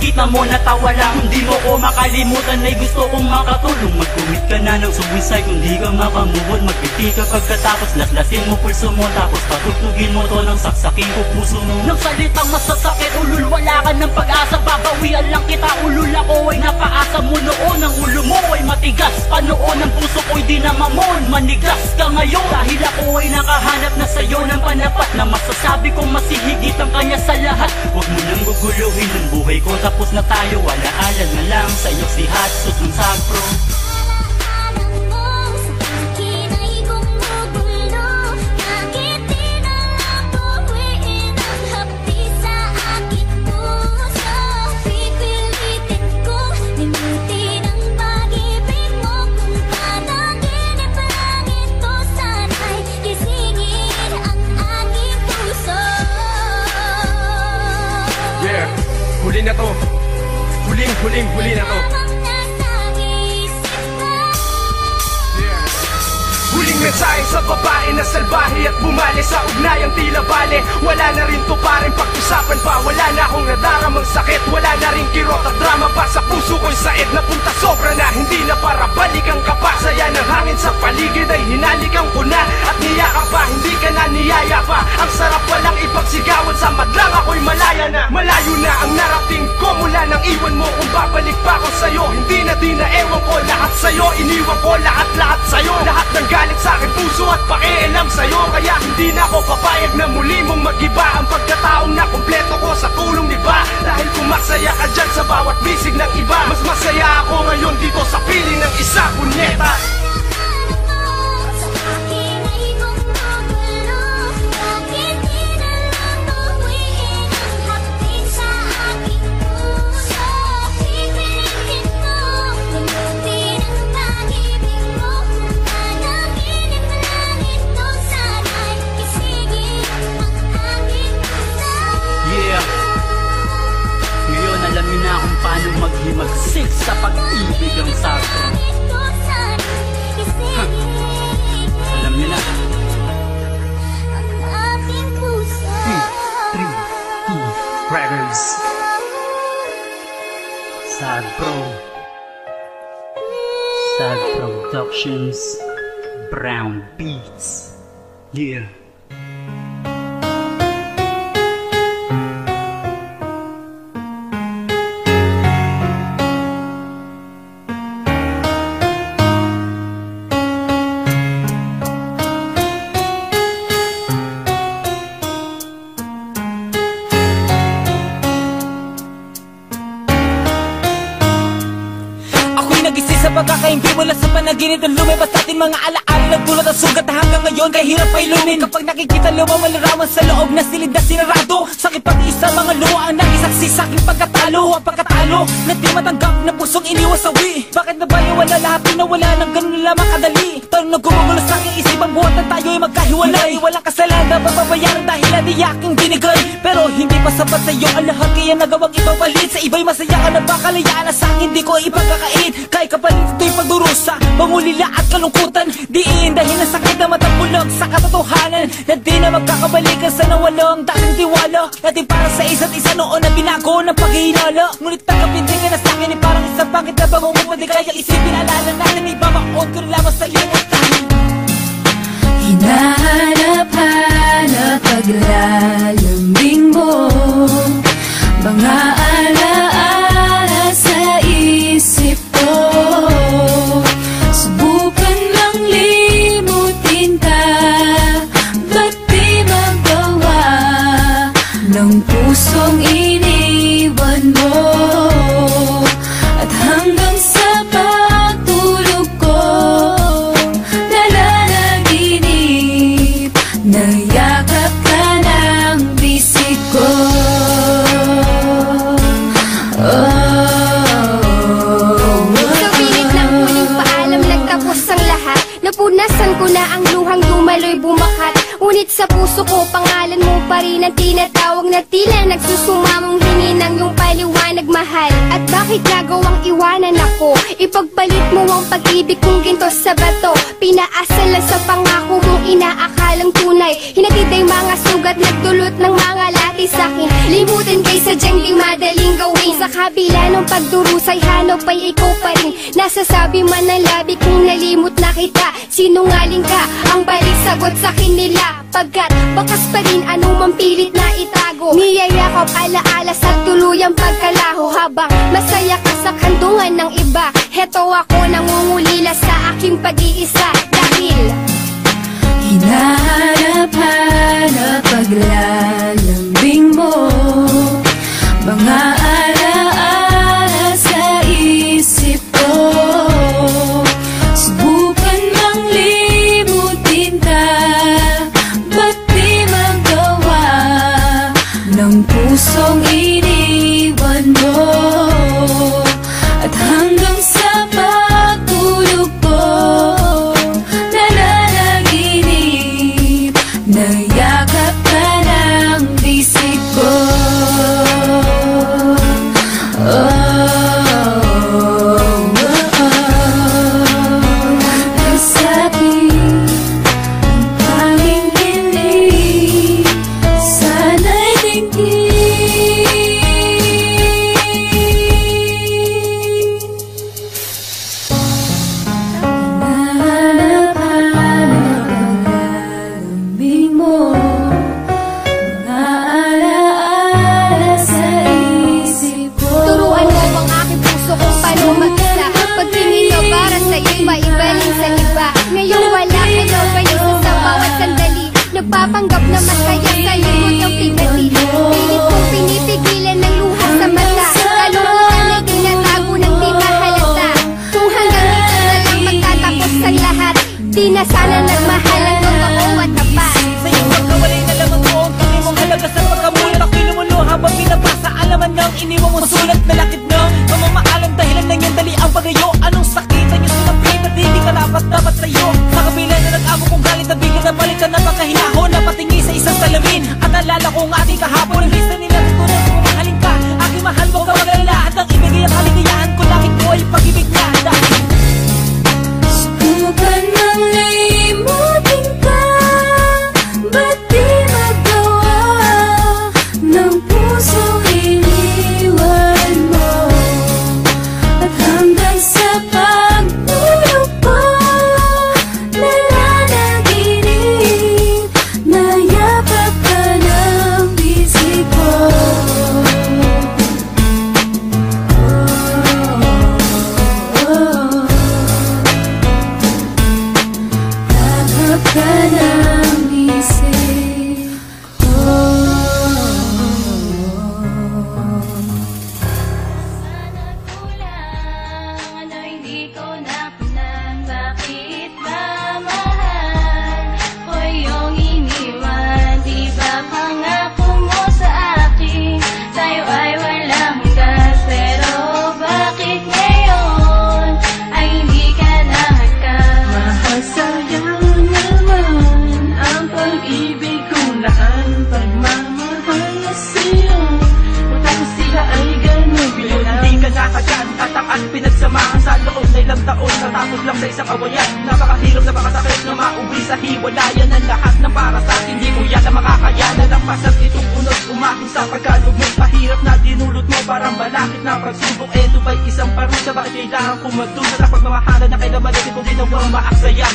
Kita mo natawa lang, hindi mo ko makalimutan. Ay gusto kong makatulong. Mag-commit ka na ng suicide kung di ka makamubod. Magpiti ka pagkatapos laslasin mo pulso mo. Tapos patutugin mo to ng saksakin ko puso mo. Nang salitang masasakit, ulul wala ka ng pag-asa. Babawian lang kita, ulul ako ay napaasa mo noon. Ang ulo mo ay matigas, panoon ang puso ko'y di na mamon. Manigas ka ngayon dahil ako ay nakahanap na sa'yo ng panapat. Na masasabi kong masihigit ang kanya sa lahat. Huwag mo nang guguluhin ang buhay ko, tapos na tayo. Alaala na lang sa'yo si Hatsus ng Sag Pro. Alam mo sa akin ay gumugulo. Bakit di na lang tuwiin ang hapdi sa aking puso? Pipilitin kong limutin ang pag-ibig mo. Kung panaginip lang ito, sana'y gisingin ang aking puso. Yeah, huli na to. Huli na to. Lamang nasa isip ko. Huling mensahe sa babae na salbahe at bumali sa ugnayang tila bale. Wala na rin to paring pag-usapan pa. Wala na akong nadaramang sakit. Wala na rin kirot at drama pa. Sa puso ko'y said na punta sobra na. Hindi na para balikan ka pa. Saya ng hangin sa paligid ay hinalikan ko na. At niyaka pa, hindi ka na niyaya pa. Ang sarap walang ipagsigawan. Sa madlang ako'y malaya na. Malayo na ang narating ko mula nang iwan mo. Kung babalik pa ako sa'yo, hindi na di na ewan ko. Lahat sa'yo, iniwan ko lahat sa'yo. Lahat ng galit sa akin puso at pakialam sa'yo. Kaya hindi na ako papayag na muli mong mag-iba. Ang pagkataong na kumpleto ko sa tulong iba. Dahil kung masaya ka dyan sa bawat bisig ng iba, mas masaya ako ngayon dito sa piling ng isa, punyeta. Sa akin ay gumugulo. Bakit di na lang tuwiin ang hapdi sa aking puso? Pipilitin kong limutin ang pag-ibig mo. Kung panaginip lang ito, sana'y gisingin ang aking puso. Yeah. Ngayon alam niyo na kung paano maghimagsik sa pag-ibig ang Sag Pro. Ito sana'y gisingin Alam niyo na. ang aking puso. 3, 2, Records. Sag Pro. Sag Productions. Brown Beats. Yeah. Ako'y nagising Di sa pagkakaimpi mula sa panaginip na lumabas atin mga alaala nagdulot ang sugat na hanggang ngayon kaya hirap pa ilumin. Kapag nakikita lumang malarawan sa loob na silid na sinarado, sakit pati sa mga luha ang nakisaksi sa aking pagkatalo. Ang pagkatalo na di matanggap na pusong iniwasawi. Bakit na ba wala lahat pinawala ng ganun lamang kadali? Tanong na gumugulo sa aking isip ang buhat na tayo'y magkahiwalay. Walang kasalanan na mababayaran dahil di aking binigay. Pero hindi pa sapat sa'yo ang lahat kaya nagawang ipapalit. Sa iba'y masaya ka na ba kalayaan na sa akin di ko ipagkakait. Kahit kapalit ito'y pagdurusa, pangulila at kalungkutan. Diin dahil ang sakit na matapulog sa katotohanan na di na magkakabalikan sa nawalong dating tiwala natin para sa isa't isa noon na binago ng paghihinala. Ngunit tanggapin din ka na sa akin ay parang isang pangit na bagong mapadi. Kaya isipin alala natin ibabakot ko lamang sa limutan. Hinahanap-hanap paglalambing mo, mga alaala sa isip ko. Subukan lang limutin ka, ba't di magawa ng pusong iniwan mo? At hanggang sa pagtulog ko, nalalaginip, nayakap ka ng bisig ko. Napunasan ko na ang luhang dumaloy bumakat. Ngunit sa puso ko, pangalan mo pa rin ang tinatawag na tila nagsusumamong hininang yung paliwanag mahal. At bakit nagawang iwanan ako? Ipagpalit mo ang pag-ibig kong ginto sa bato. Pinaasal lang sa pangako mong inaakalang tunay. Hinatid ay mga sugat, nagdulot ng mga lati sa'kin. Limutin kay sadyang di madaling gawin. Sa kabila ng pagdurusay, hanap ay ikaw pa rin. Nasasabi man ng labi kung nalimot na kita. Sinungaling ka, ang balik sagot sa kanila. Pagkat bakas pa rin anumang pilit na itago. Niyayakap alaala sa tuluyang pagkalaho. Habang masaya ka sa kandungan ng iba, heto ako nangungulila sa aking pag-iisa. Dahil hinahanap-hanap paglalambing mo, mga alaala sa isip ko. Subukan mang limutin ka, ba't di magawa ng pusong iniwan mo? At hanggang sa pagtulog ko, nalalaginip, nayakap ka ng bisig ko. Nagpapanggap na masaya sa likod ng pigati. Pilit kong pinipigilan ng luha sa mata. Kalungkutan ay tinatago ng di mahalata. Kung hanggang dito na lang magtatapos ang lahat, di na sana nagmahal ang totoo at tapat. Sa iyong pagkawalay na lamang mo ang kami mong halaga sa pagkamulat. Ako'y lumuluha habang binabasa alaman ng iniwang mong sulat na lakit ng mamamaalam dahilan ng iyong dali ang pagayo. Anong sakit ang iyong sinapit at hindi karapat dapat sa'yo? Sa kabila na nag-amo kong galit na bigla na balik ka na pagkahinahon na patingi sa isang salamin. At alala ko ang ating kahapon, ang lista nila tunay kung mamahalin ka. Aking mahal mo ka mag-alala at ang ibigay ang kaligayahan ko langit mo ay pag-ibig na. Subukan mang limutin ka, ba't di magawa ng pusong iniwan mo? At hanggang sa ilang taon, natapos lang sa isang awayan. Napakahirap, napakasakit na mauwi sa hiwalayan. Ang lahat ng para sa akin, di mo yan na makakayanan. Ang pasag itong unod, umakin sa pagkalog mo. Pahirap na dinulot mo, parang balakit na pagsubok. Ito ba'y isang parusa, bakit kailangan kong magdusa sa pagmamahalan na kailan malitin kung ginawang maaksaya?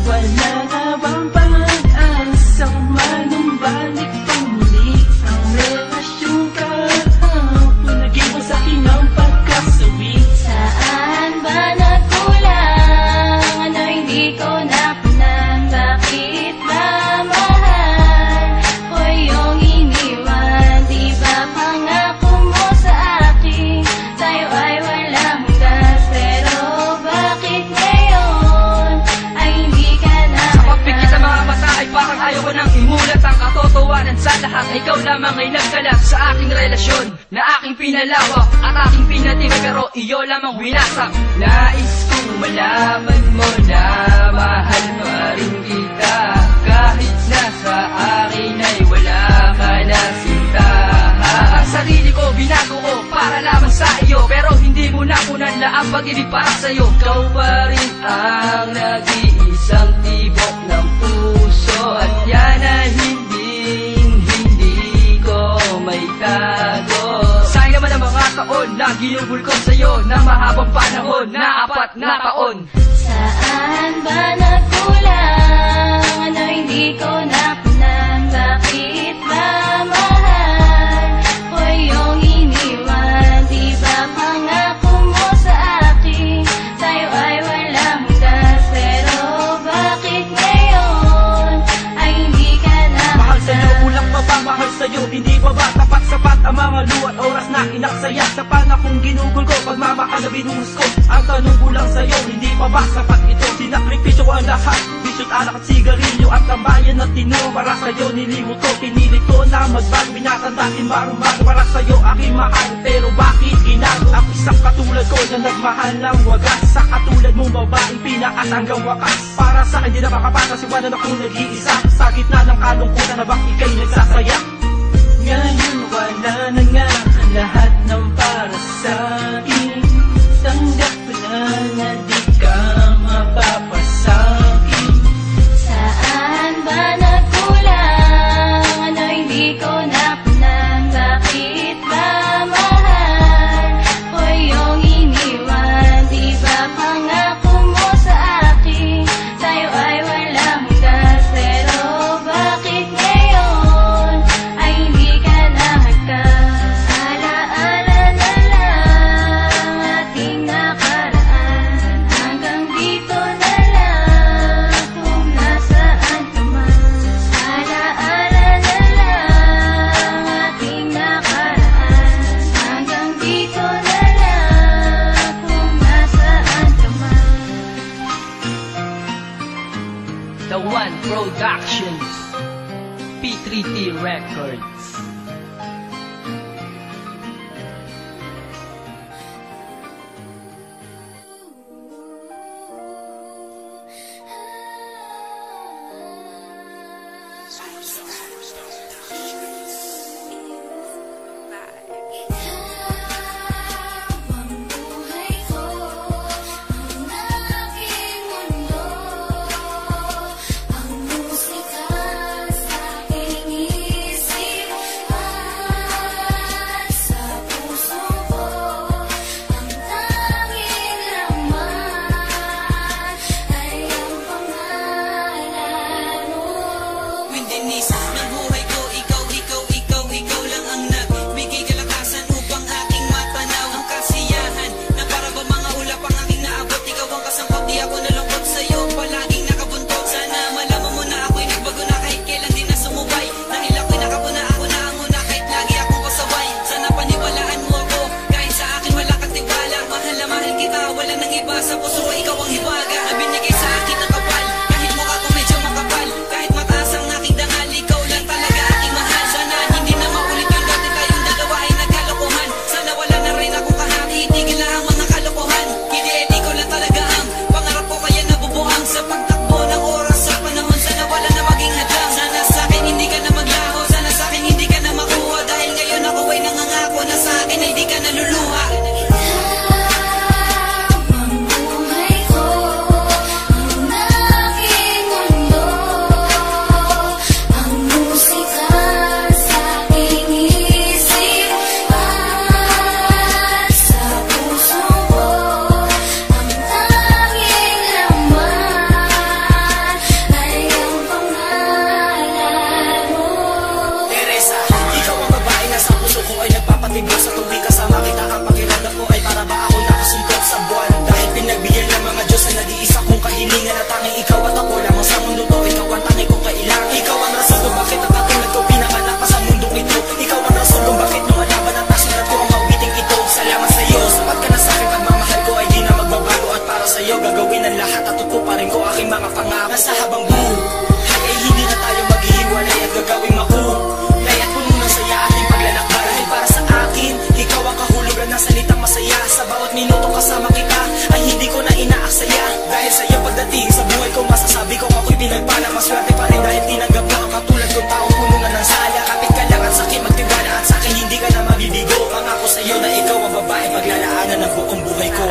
Wala na bang pag-asang manumbalik pang muli ang relasyon kahapon? Naging mo sa akin ang pagkasawi. Saan ba nagkulang? Ano hindi ko napunan? Bakit ba mahal ko yung iniwan? Di ba pangako mo sa akin tayo ay walang hanggan? Pero bakit ngayon ay hindi ka na sa pagpikit sa mga mata ay parang ayaw ko nang imulat ang katotohanan sa lahat. Ikaw lamang ay nagkalat sa aking relasyon na aking pinalawak at aking pinatibay, pero iyo lamang winasak. Nais kong malaman mo na mahal pa rin kita, kahit na sa akin ay wala ka na sinta. Ang sarili ko binago ko para lamang sa iyo, pero hindi mo napunan na ang pag-ibig para sa'yo. Ikaw pa rin ang nag-iisang tibok ng puso, at yan ay hindi ko may tago. Sayang naman ang mga taon na ginugol ko sa'yo na mahabang panahon na 4 na taon. Saan ba nagkulang? Ano hindi ko napunan? Bakit ba mahal ko yung iniwan? Di ba pangako mo sa akin tayo ay walang hanggan? Pero bakit ngayon ay hindi ka na Mahal sa'yo, kulang pa ba mahal sa'yo? Hindi pa ba sapat ang mga luwat oras na inaksaya? Sa panahong ginugol ko, pagmamahal na binuhos ko. Ang tanong ko lang sa'yo, hindi pa ba sapat ito? Sinakripisyo ko ang lahat, bisyo't alak at sigarilyo, at ang bayan na tinuwa para sa'yo. Nilimot ko, pinilit ko na magbago, binatandaan barong-bago para sa'yo aking mahal. Pero bakit ginago ang isang katulad ko na nagmahal ng wagas? Sa katulad mong babaeng pinaas hanggang wakas. Para sa akin di na makapatas, iwanan akong nag-iisa sa gitna ng kalungkutan na bang ika'y nagsasaya. Ngayon wala na nga ang lahat ng para sa akin. Tanggap ko na na di ka mapapasakin. Saan ba nagkulang? Ano hindi ko napunan? Bakit ba mahal ko yung iniwan? Di ba pangako mo sa akin tayo ay walang hanggan? Pero bakit ngayon ay hindi ka na hanggan? Alaala na lang ating nakaraan, hanggang dito na lang kung nasaan ka man. Alaala na lang ating nakaraan, hanggang dito na lang kung nasaan ka man. The One Productions, P3T Records. Nangangako na sa akin ay di ka naluluha. ang lahat at tutuparin ko aking mga pangako. Nasa habang buhay ay hindi na tayo maghihiwalay at gagawing makulay at puno ng saya ating paglalakbay. Dahil para sa akin, ikaw ang kahulugan ng salitang masaya. Sa bawat minuto kasama kita ay hindi ko na inaaksaya. Dahil sa iyong pagdating sa buhay ko, masasabi ko ako'y pinagpala. Maswerte pa rin dahil tinanggap na ang katulad kong taong puno na ng saya. Kapit ka lang at sakit magtiwala at sa'kin hindi ka na mabibigo. Pangako sa'yo na ikaw ang babae paglalaanan ng buong buhay ko.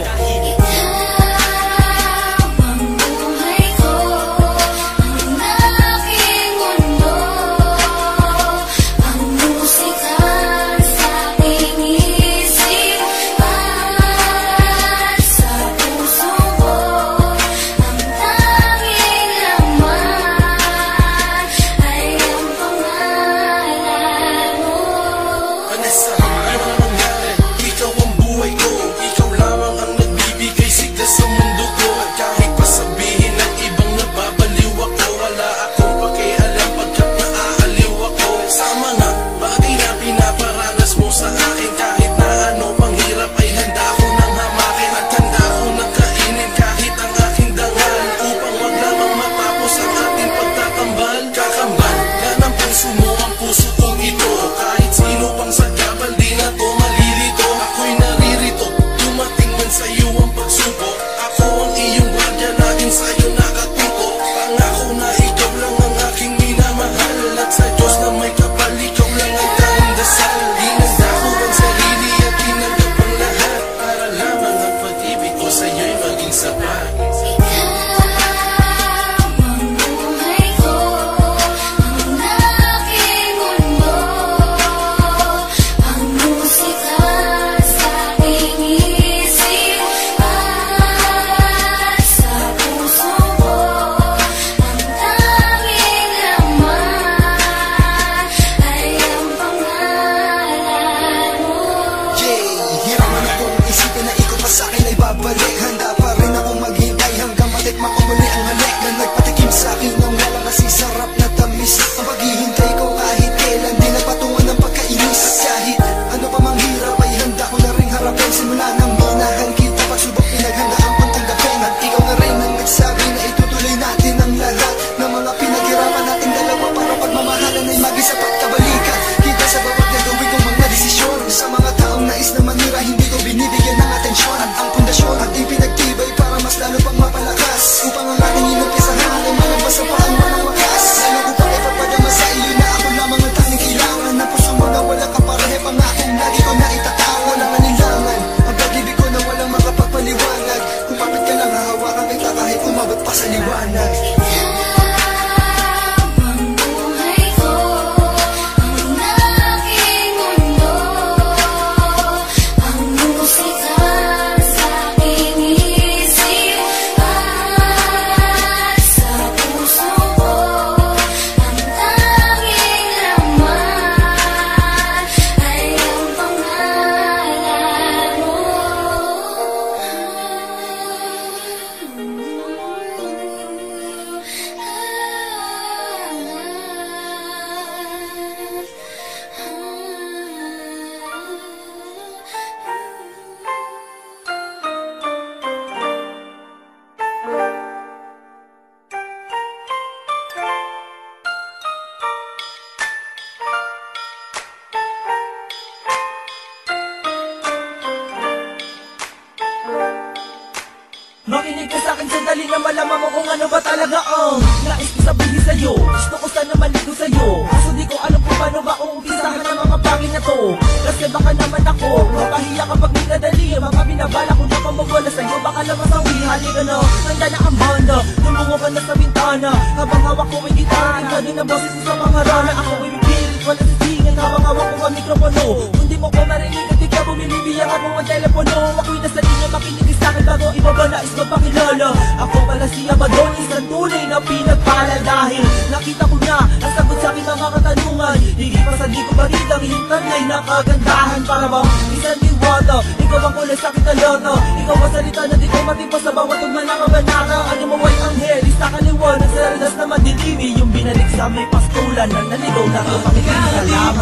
Makinig ka sa'kin sandali na malaman mo kung ano ba talaga ang nais ko sabihin sa'yo. Gusto ko sana maligo sa'yo, kaso di ko alam kung paano ba uumpisahan ang mga bagay na to. Kasi baka naman ako mapahiya kapag minadali ang mga binabala ko na pamawala sa'yo. Baka lang masawi, halika na, handa na ang banda. Tumungo ka na sa bintana, habang hawak ko ay gitara. Ikaw din ang boses sa mga rana. Ako ay bibirit, wala sisingan, habang hawak ko ang mikropono. Kung di mo ko marinig at di ka bumilibiyak at mo ang telepono. Ako'y nasa linya, makinig sa'kin bago ibaba nais magpakilala. Ako pala si Abaddon, isang tunay na pinagpala. Dahil nakita ko na ang sagot sa aking mga katanungan. Higit pa sa di ko parit ang iyong tanay na kagandahan. Para bang isang diwata, ikaw ang kulay sa aking talata. Ikaw ang salita na di ko matimpa sa bawat tugma na kabanata. Ano mo ay anghel, isa kaliwanag sa ridas na madilimi. Yung binalik sa may pastulan na naligaw na ito pakikinig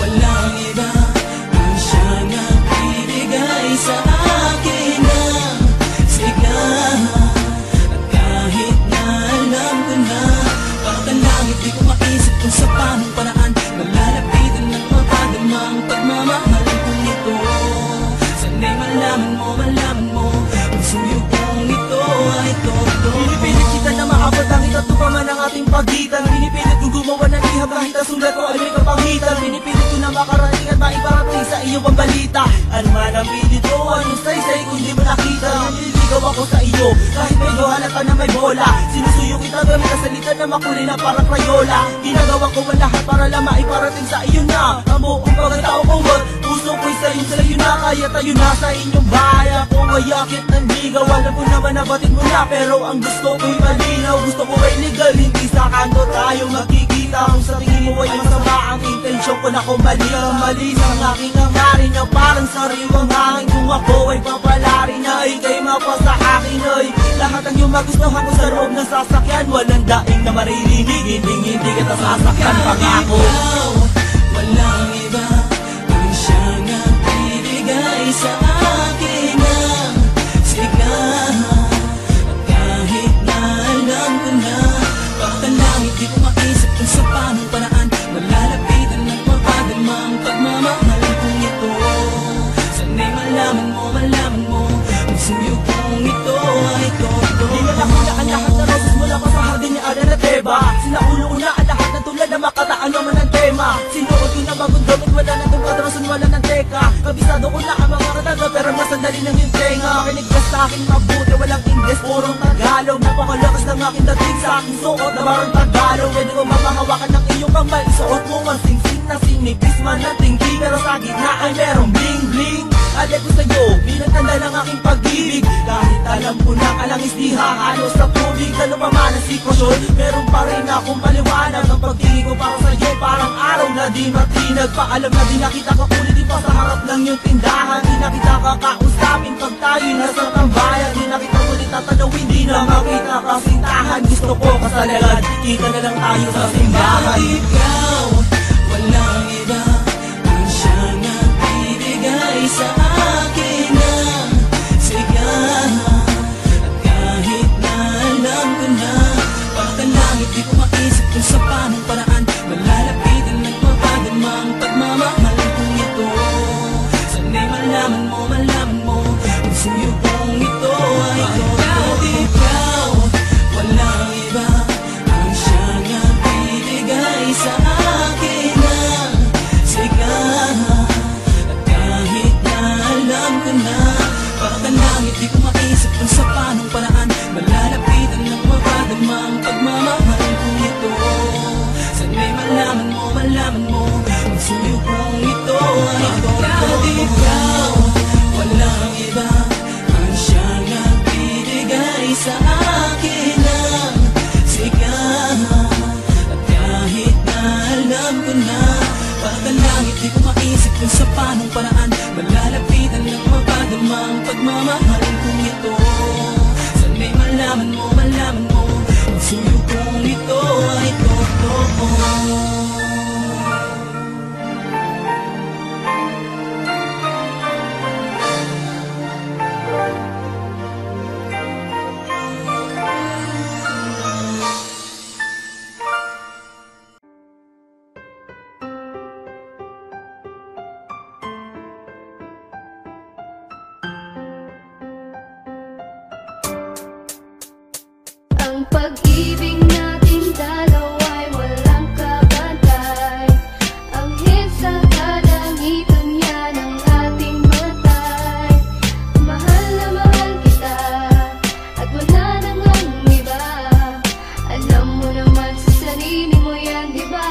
walang iba ang siya na bibigay sa akin ng sigla. kapitan. Pinipilit ko na makarating at maiparating sa iyo ang balita. Ano man ang pinito, anong say-say kung di mo nakita. Naliligaw ako sa iyo, kahit medyo halata na may bola. Sinusuyo kita gamit ang salita na makulay na parang Crayola. Ginagawa ko ang lahat para lang maiparating sa iyo na ang buong pagkatao ko. Puso ko'y sa'yo na, kaya tayo na sa inyong bahay. Ako ay akit ng ligaw, alam ko naman nabatid mo na, pero ang gusto ko'y malinaw. Gusto ko ay legal, hindi sa kanto tayo magkikita. Kung sa tingin mo ay masama ang intensyon ko na kung mali ang mali ng aking hangarin na parang sariwang hangin. Kung ako ay papalari na ikay mapasa akin ay lahat ang iyong magustuhan ko sa loob ng sasakyan. Walang daing na maririnig, hindi kita sasakyan. Pangako walang iba ang siyang nagbibigay sa akin ng sigla. At kahit na alam ko na pagkalangit, di ko maisip kung sa paanong paraan malalapitan at mapadama ang pagmamahal kong ito. Sana'y malaman mo ang suyo kong ito ay totoo. Dinalakulaan lahat na roses mula pa sa hardin ni Adan at Eva. Sinaulo ko na ang lahat ng tulad na makataan naman ang tema. Sinuot ko na bagong damit, wala na itong kadrason, wala ng teka. Kabisado ko na ang mga radaga, pero masandali ng yung tenga. Makinig ka sa akin mabuti, walang Ingles, purong Tagalog. Napakalakas ng aking dating sa aking suot na barang Tagalog. Pwede ko mamahawakan ng iyong kamay, suot mo ang sing-sing na sinipis man ng tinggi, pero sa gitna ay merong bling-bling. Alay ko sa'yo, binagtanda ng aking pag-ibig. Kahit alam ko na kalangis di hahalo sa tubig. Ano pa man ang sitwasyon, meron pa rin akong paliwanag. Ang pag-ibig ko para sa'yo, parang araw na di matinag. Paalam na di nakita ka kulit, di pa sa harap ng iyong tindahan. Di na kita kakausapin pag tayo nasa tambayan. Di na kita kulit tatanawin, di na makita kasintahan. Gusto ko kasalanan, kita na lang tayo sa simbahan. Ikaw, walang iba ang siyang nagbibigay sa akin ng sigla. At kahit na alam ko na pagkalangit, di ko maisip kung sa paanong paraan malalapitan at mapadama ang pagmamahal kong ito. Sana'y malaman mo ang suyo kong ito ay totoo. Ikaw, walang iba ang siyang nagbibigay sa akin ng sigla. At kahit na alam ko na pagkalangit, di ko maisip kung sa paanong paraan malalapitan at mapadama ang pagmamahal kong ito. Sana'y malaman mo ang suyo kong ito ay totoo. Ikaw, walang iba ang siyang nagbibigay sa akin ng sigla. At kahit na alam ko na pagkalangit, di ko maisip kung sa paanong paraan malalapitan at mapadama ang pagmamahal kong ito. Sana'y malaman mo ang suyo kong ito ay totoo. Ang pag-ibig natin dalawa'y walang kabantay. Ang hit sa kalangitan yan ang ating matay. Mahal na mahal kita at wala nang ang iba. Alam mo naman sa sarili mo yan, di ba?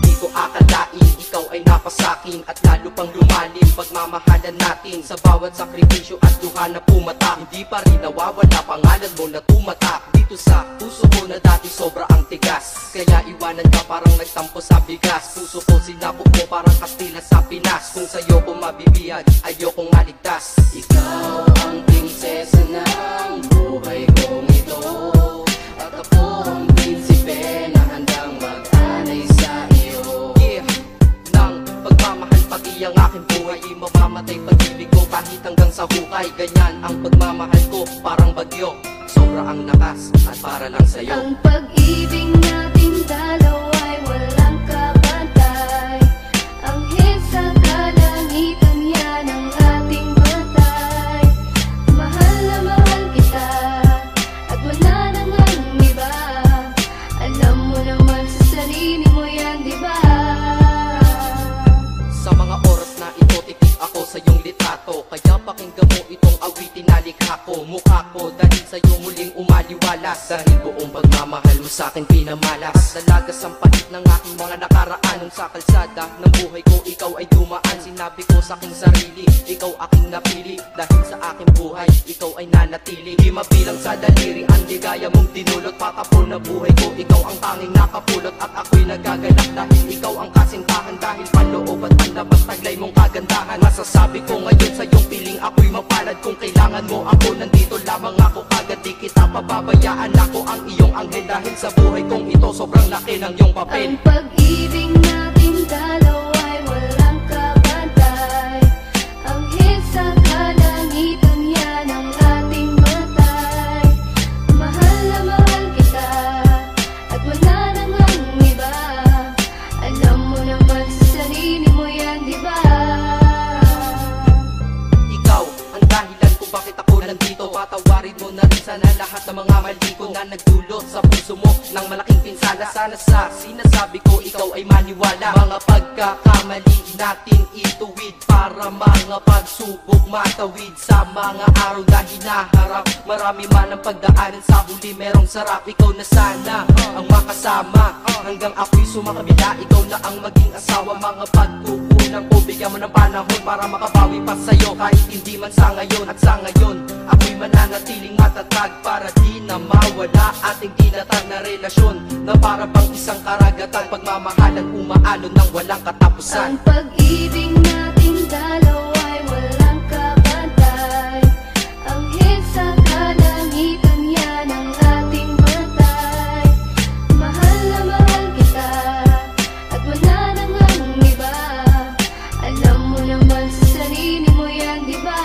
Di ko akalain, ikaw ay napasakin at lalo pang lumalim pagmamahalan natin. Sa bawat sakripisyo at duha na pumata, hindi pa rin nawawala pangalan mo na tumatak dito sa puso ko na dati sobra ang tigas. Kaya iwanan ka parang nagtampo sa bigas. Puso ko sinabog mo parang Kastila sa Pinas. Kung sa'yo ko mabibiyag, ayokong maligtas. Ikaw ang prinsesa ng buhay kong ito, at ako ang prinsipe na handang mag-anay sa iyo. Yeah, ng pagmamahal pati ang aking buhay, di mamamatay pag-ibig ko kahit hanggang sa hukay. Ganyan ang pagmamahal ko, parang bagyo, sobra ang lakas at para lang sa'yo. Ang pag-ibig natin dalawa'y walang kabantay. Ang hit sa kalangitan yan ang ating matay. Mahal na mahal kita at wala nang ang iba. Alam mo naman sa sarili mo mong awitin na likha ko. Mukha ko dahil sa'yo muling umaliwalas, dahil buong pagmamahal mo sa'kin pinamalas. Dalagas ang pahit ng aking mga nakaraan. Nung sa kalsada ng buhay ko ikaw ay dumaan, sinabi ko sa aking sarili, ikaw aking napili. Dahil sa aking buhay, ikaw ay nanatili. Di mabilang sa daliri ang ligaya mong dinulot. Patapon na buhay ko, ikaw ang tanging nakapulot. At ako'y nagagalak dahil ikaw ang kasintahan. Dahil panloob at panlabas taglay mong kagandahan. Masasabi ko ngayon sa iyong piling ako'y mapalad. Kung kailangan mo ako, nandito lamang ako kagad. Di kita pababayaan, ako ang iyong anghel. Dahil sa buhay kong ito, sobrang laki ng iyong papel. Ang pag-ibig natin dalawa ay walang kapantay. Anghel sa kalangitan yan ang ating matay. Mahal na mahal kita at wala nang ang iba. Alam mo naman sa sarili mo yan, di ba? Ikaw ang dahilan kung bakit ako nandito. Patawarin mo na rin sana lahat ng mga mali ko na nagdulot sa puso mo ng malaking pinsala. Sana sa sinasabi ko ikaw ay maniwala. Mga pagkakamali natin ituwid para mga pagsubok matawid. Sa mga araw na hinaharap, marami man ang pagdaanan, sa huli merong sarap. Ikaw na sana ang makasama hanggang ako'y sumakabila. Ikaw na ang maging asawa. Mga pagkukulang ko, bigyan mo ng panahon para makabawi pa sa'yo. Kahit hindi man sa ngayon, at sa ngayon ako'y mananatiling matatag para di na mawala ating tinatag na relasyon na para bang isang karagatan. Pagmamahalan umaalon ng walang katapusan. Ang pag-ibig natin dalawa ay walang kapantay. Anghel sa kalangitan yan ang ating matay. Mahal na mahal kita at wala nang ang iba. Alam mo naman sa sarili mo yan, di ba?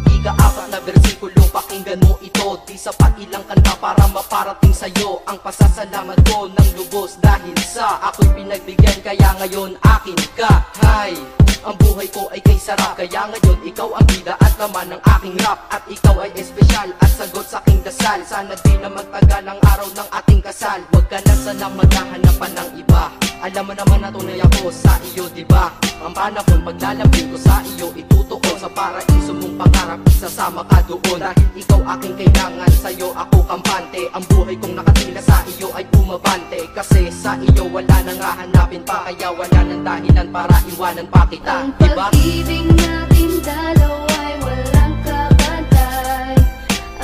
Ika-4 na bersikulo, pakinggan mo ito. Di sapat ilang kanta para maparating sa'yo ang pasasalamat ko ng lubos. Dahil sa ako'y pinagbigyan, kaya ngayon akin ka. Hay, ang buhay ko ay kay sarap. Kaya ngayon ikaw ang bida at laman ng aking rap. At ikaw ay espesyal at sagot sa aking dasal. Sana di na magtagal ang araw ng ating kasal. Huwag ka na sana maghahanapan ng iba. Alam mo naman na tunay ako sa iyo, diba? Ang panahon paglalapit ko sa iyo, itutuon sa paraiso mong pangarap, isasama ka doon. Dahil ikaw aking kailangan, sa'yo ako kampante. Ang buhay kong nakatila sa iyo ay bumabante. Kasi sa iyo wala nang hahanapin pa, kaya wala nang dahilan para iwanan pa kita, Ang diba? pag-ibig natin dalawa ay walang kapantay.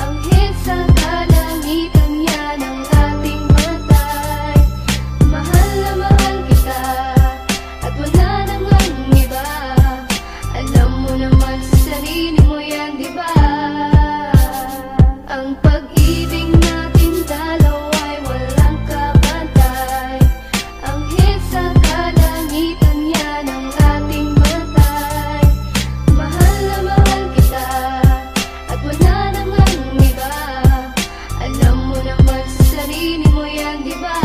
Anghel sa kalangitan yan ang ating matay. Mahal na mahal kita at wala nang ang iba. Alam mo naman sa sarili mo yan, di ba? Ang pag-ibig natin dalawa ay walang kapantay. Anghel sa kalangitan yan ang ating matay. Mahal na mahal kita at wala nang ang iba. Alam mo naman sa sarili mo yan, di ba?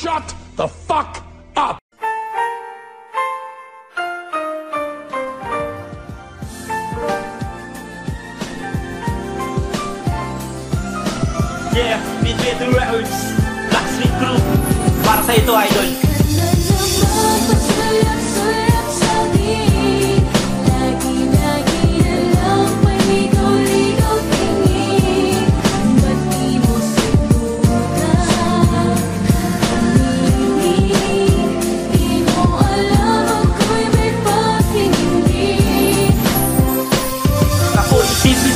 Shut the fuck up! Yeah, Midway the Records, Blackstreet Crew. Para sa ito, idol.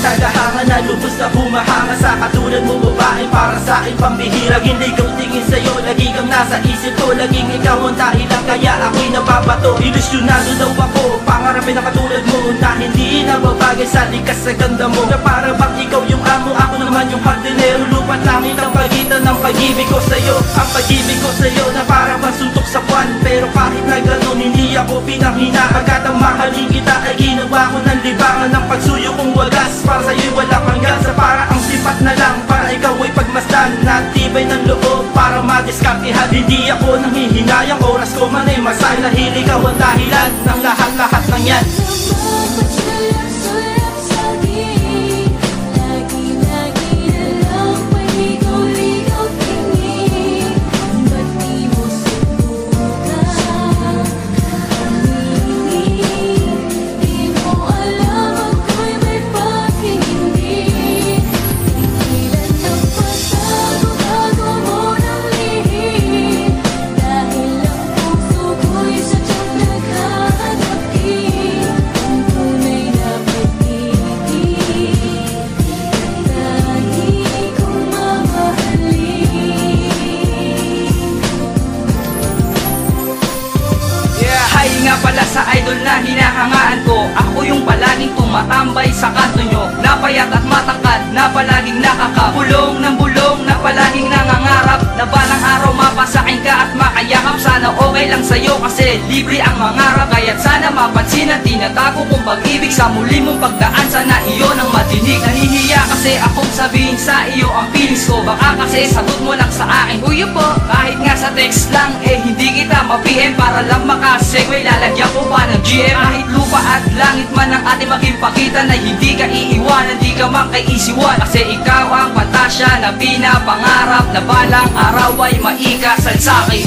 Tadahangan na lubos na humahanga sa katulad mo babae, para sa akin pambihira. Hindi ko tingin sa'yo, lagi kang nasa isip ko. Laging ikaw ang dahilan kaya ako'y nababato. Ilusyonado daw ako, pangarapin na katulad mo na hindi nababagay sa likas sa ganda mo. Na para bang ikaw yung amo, ako naman yung hardinero. Lupa't langit ang pagitan ng pag-ibig ko sa'yo. Ang pag-ibig ko sa'yo na para bang suntok sa kwan. Pero kahit na gano'n, hindi ako pinanghina. Agad ang mahalin kita ay ginawa ko ng libangan ng pagsuyo kong wagas. Para sa'yo'y walang hanggan, sa para ang sipat na lang. Para ikaw ay pagmasdan, natibay ng loob para madiskartihan. Hindi ako nanghihinayang, oras ko man ay masay. Dahil ikaw ang dahilan ng lahat-lahat ng yan. idol na hinahangaan ko. Ako yung palaging tumatambay sa kanto nyo, napayat at matangkad, na palaging nakakabulong ng bulong, na palaging nangangarap na balang araw mapasakin ka at makayakap. Sana okay lang sa'yo kasi libre ang mangarap. Kaya't sana mapansin ang tinatago kong pag-ibig sa muli mong pagdaan. Sana iyon ang matinig. Nahihiya kasi akong sabihin sa iyo ang feelings ko. Baka kasi sagot mo lang sa akin, uyo po. Kahit nga sa text lang, hindi kita ma-PM. Para lang makasegue, lalagyan ko pa ng GM. Kahit lupa at langit man ang ating maging pagitan, ay hindi ka iiwanan, di ka man kay isiwan. Kasi ikaw ang pantasya na pinapangarap, na balang araw ay maikasal sa'kin.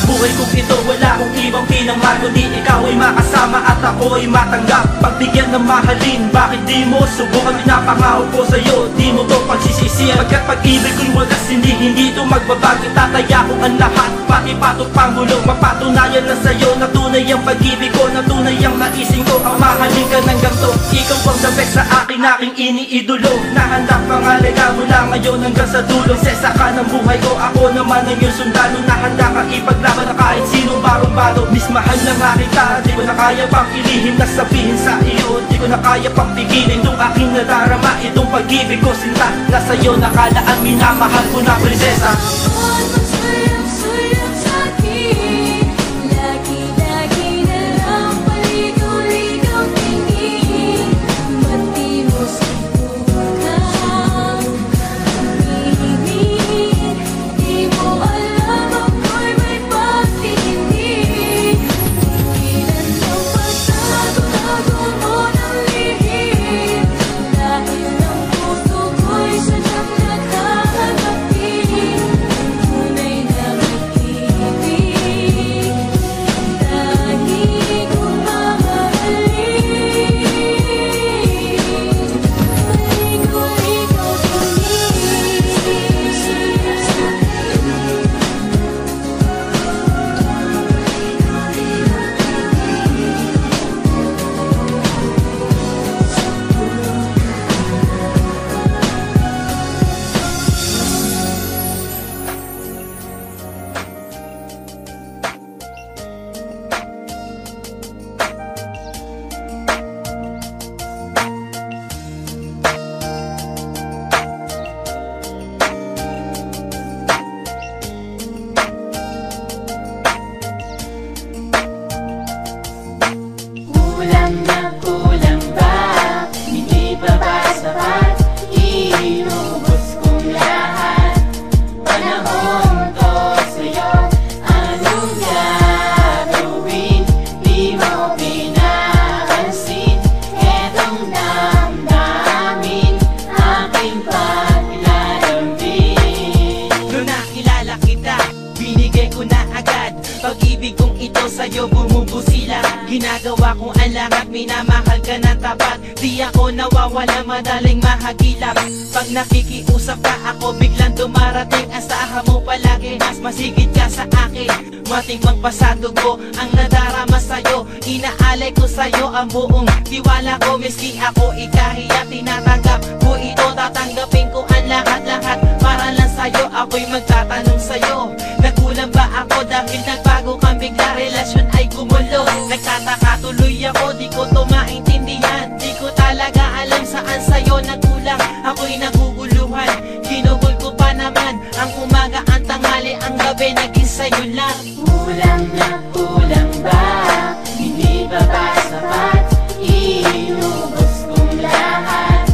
Buhay kong ito, wala akong ibang pinamahal kundi ikaw ay makasama at ako ay matanggap. Pagbigyan ng mahalin, bakit di mo subukan? Pinapangako ko sa'yo, di mo to pagsisisihan. Pagkat pag-ibig ko'y wagas, hindi to magbabago. Tataya ko ang lahat, pati patot pangulong. Mapatunayan na sa'yo na tunay ang pag-ibig ko, na tunay ang naisin ko. Ang mahalin ka ng ganto, ikaw ang the best sa akin, aking iniidolo. Nahandak pangalaga mula ngayon hanggang sa dulo. Sesa ka ng buhay ko, ako naman ang iyong sundalo. Nahanda ka ipaglaban na kahit sinong barong-baro. Miss mahal na nga kita, di ko na kaya pang ilihim na sabihin sa iyo. Di ko na kaya pang pigilin itong aking nadarama. Itong pag-ibig ko sinta, na sa'yo nakalaan, minamahal ko na prinsesa. Pag-ibig kong ito sa'yo bumubusila. Ginagawa kong ang lahat, minamahal ka ng tapat. Di ako nawawala, madaling mahagilap. Pag nakikiusap ka ako, biglang dumarating. Asahan mo palagi, mas masigit ka sa akin. Mating magpasado ko ang nadarama sa'yo. Inaalay ko sa'yo ang buong tiwala ko. Miski ako ikahiya, tinatanggap ko ito. Tatanggapin ko ang lahat-lahat para lang sa'yo. Ako'y magtatanong sa'yo, nagkulang ba ako dahil nagbago kang bigla? Relasyon ay gumulo, nagtataka tuloy ako. Di ko to maintindihan, di ko talaga alam saan sa'yo nagkulang. Ako'y naguguluhan, ginugol ko pa naman. Ang umaga, ang tanghali, ang gabi, naging sa'yo lang. Kulang na kulang ba? Hindi ba ba sapat? Inubos kong lahat.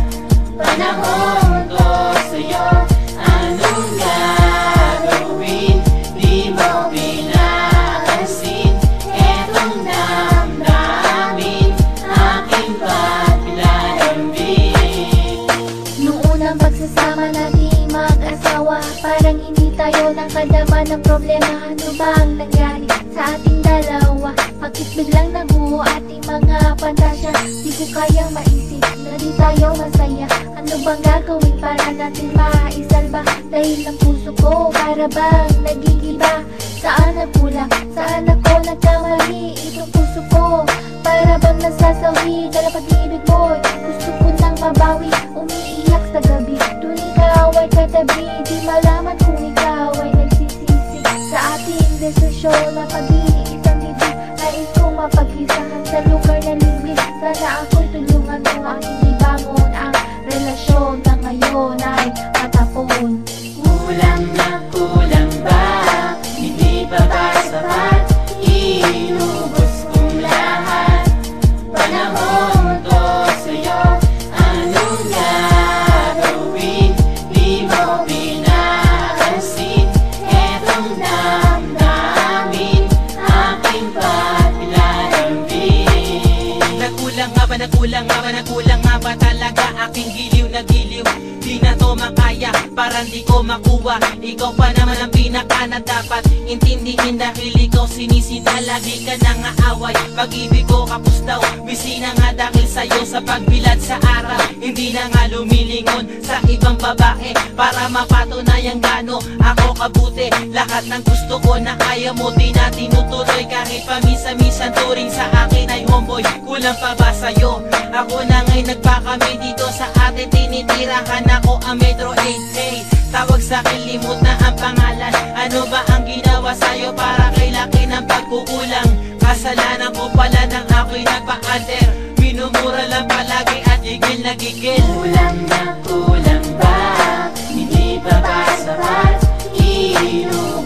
Panahon ko sa'yo, anong gagawin? Di mo pinapansin, etong damdamin, ng problema? Ano bang nangyari sa ating dalawa? Bakit biglang naguho ating mga pantasya? Di ko kayang maisip na di tayo masaya. Ano bang gagawin para natin maisalba? Dahil ang puso ko para bang nagigiba. Saan nagkulang? Saan ako nagkamali? Itong puso ko para bang nasasawi. Dala pag-ibig mo'y gusto ko nang mabawi. Umiiyak sa gabi tuwing ikaw ay katabi. Di malaman kung ikaw ay nagsisisi sa ating desisyon na pag-iisang hindi. Nais kong mapag-isahan sa lugar na libre. Sana ako'y tulungan mo aking ibangon ang relasyon na ngayon ay matapon. Kulang na kulang ba? Hindi pa ba sapat? Inubos kong lahat. Panahon to sa'yo. Anong gagawin? Di mo pinapansin. Etong damdamin aking paglalambing. Nagkulang nga ba, nagkulang nga ba, nagkulang nga ba talaga aking giliw na giliw? Di na to makaya, parang di ko makuha. Ikaw pa naman ang pinaka na dapat intindihin. Dahil ikaw sinisita, lagi ka nang aaway. Pag-ibig ko kapos daw, busy na nga dahil sa'yo. Sa pagbilad sa araw, hindi na nga lumilingon sa ibang babae. Para mapatunayang gano ako kabuti. Lahat ng gusto ko na kaya mo, di na tinutuloy. Kahit pamisa-misan turing sa akin ay homeboy. Kulang pa ba sa'yo? Ako na nga'y nagpakami dito sa atin. Tinitirahan ako ang Metro 8. Hey, tawag sa'kin, limot na ang pangalan. Ano ba ang ginawa sa'yo para kay laki ng pagkukulang? Kasalanan ko pala nang ako'y nagpa-alter. Minumura lang palagi at gigil na gigil. Kulang na kulang ba? Hindi pa ba sapat? Inubos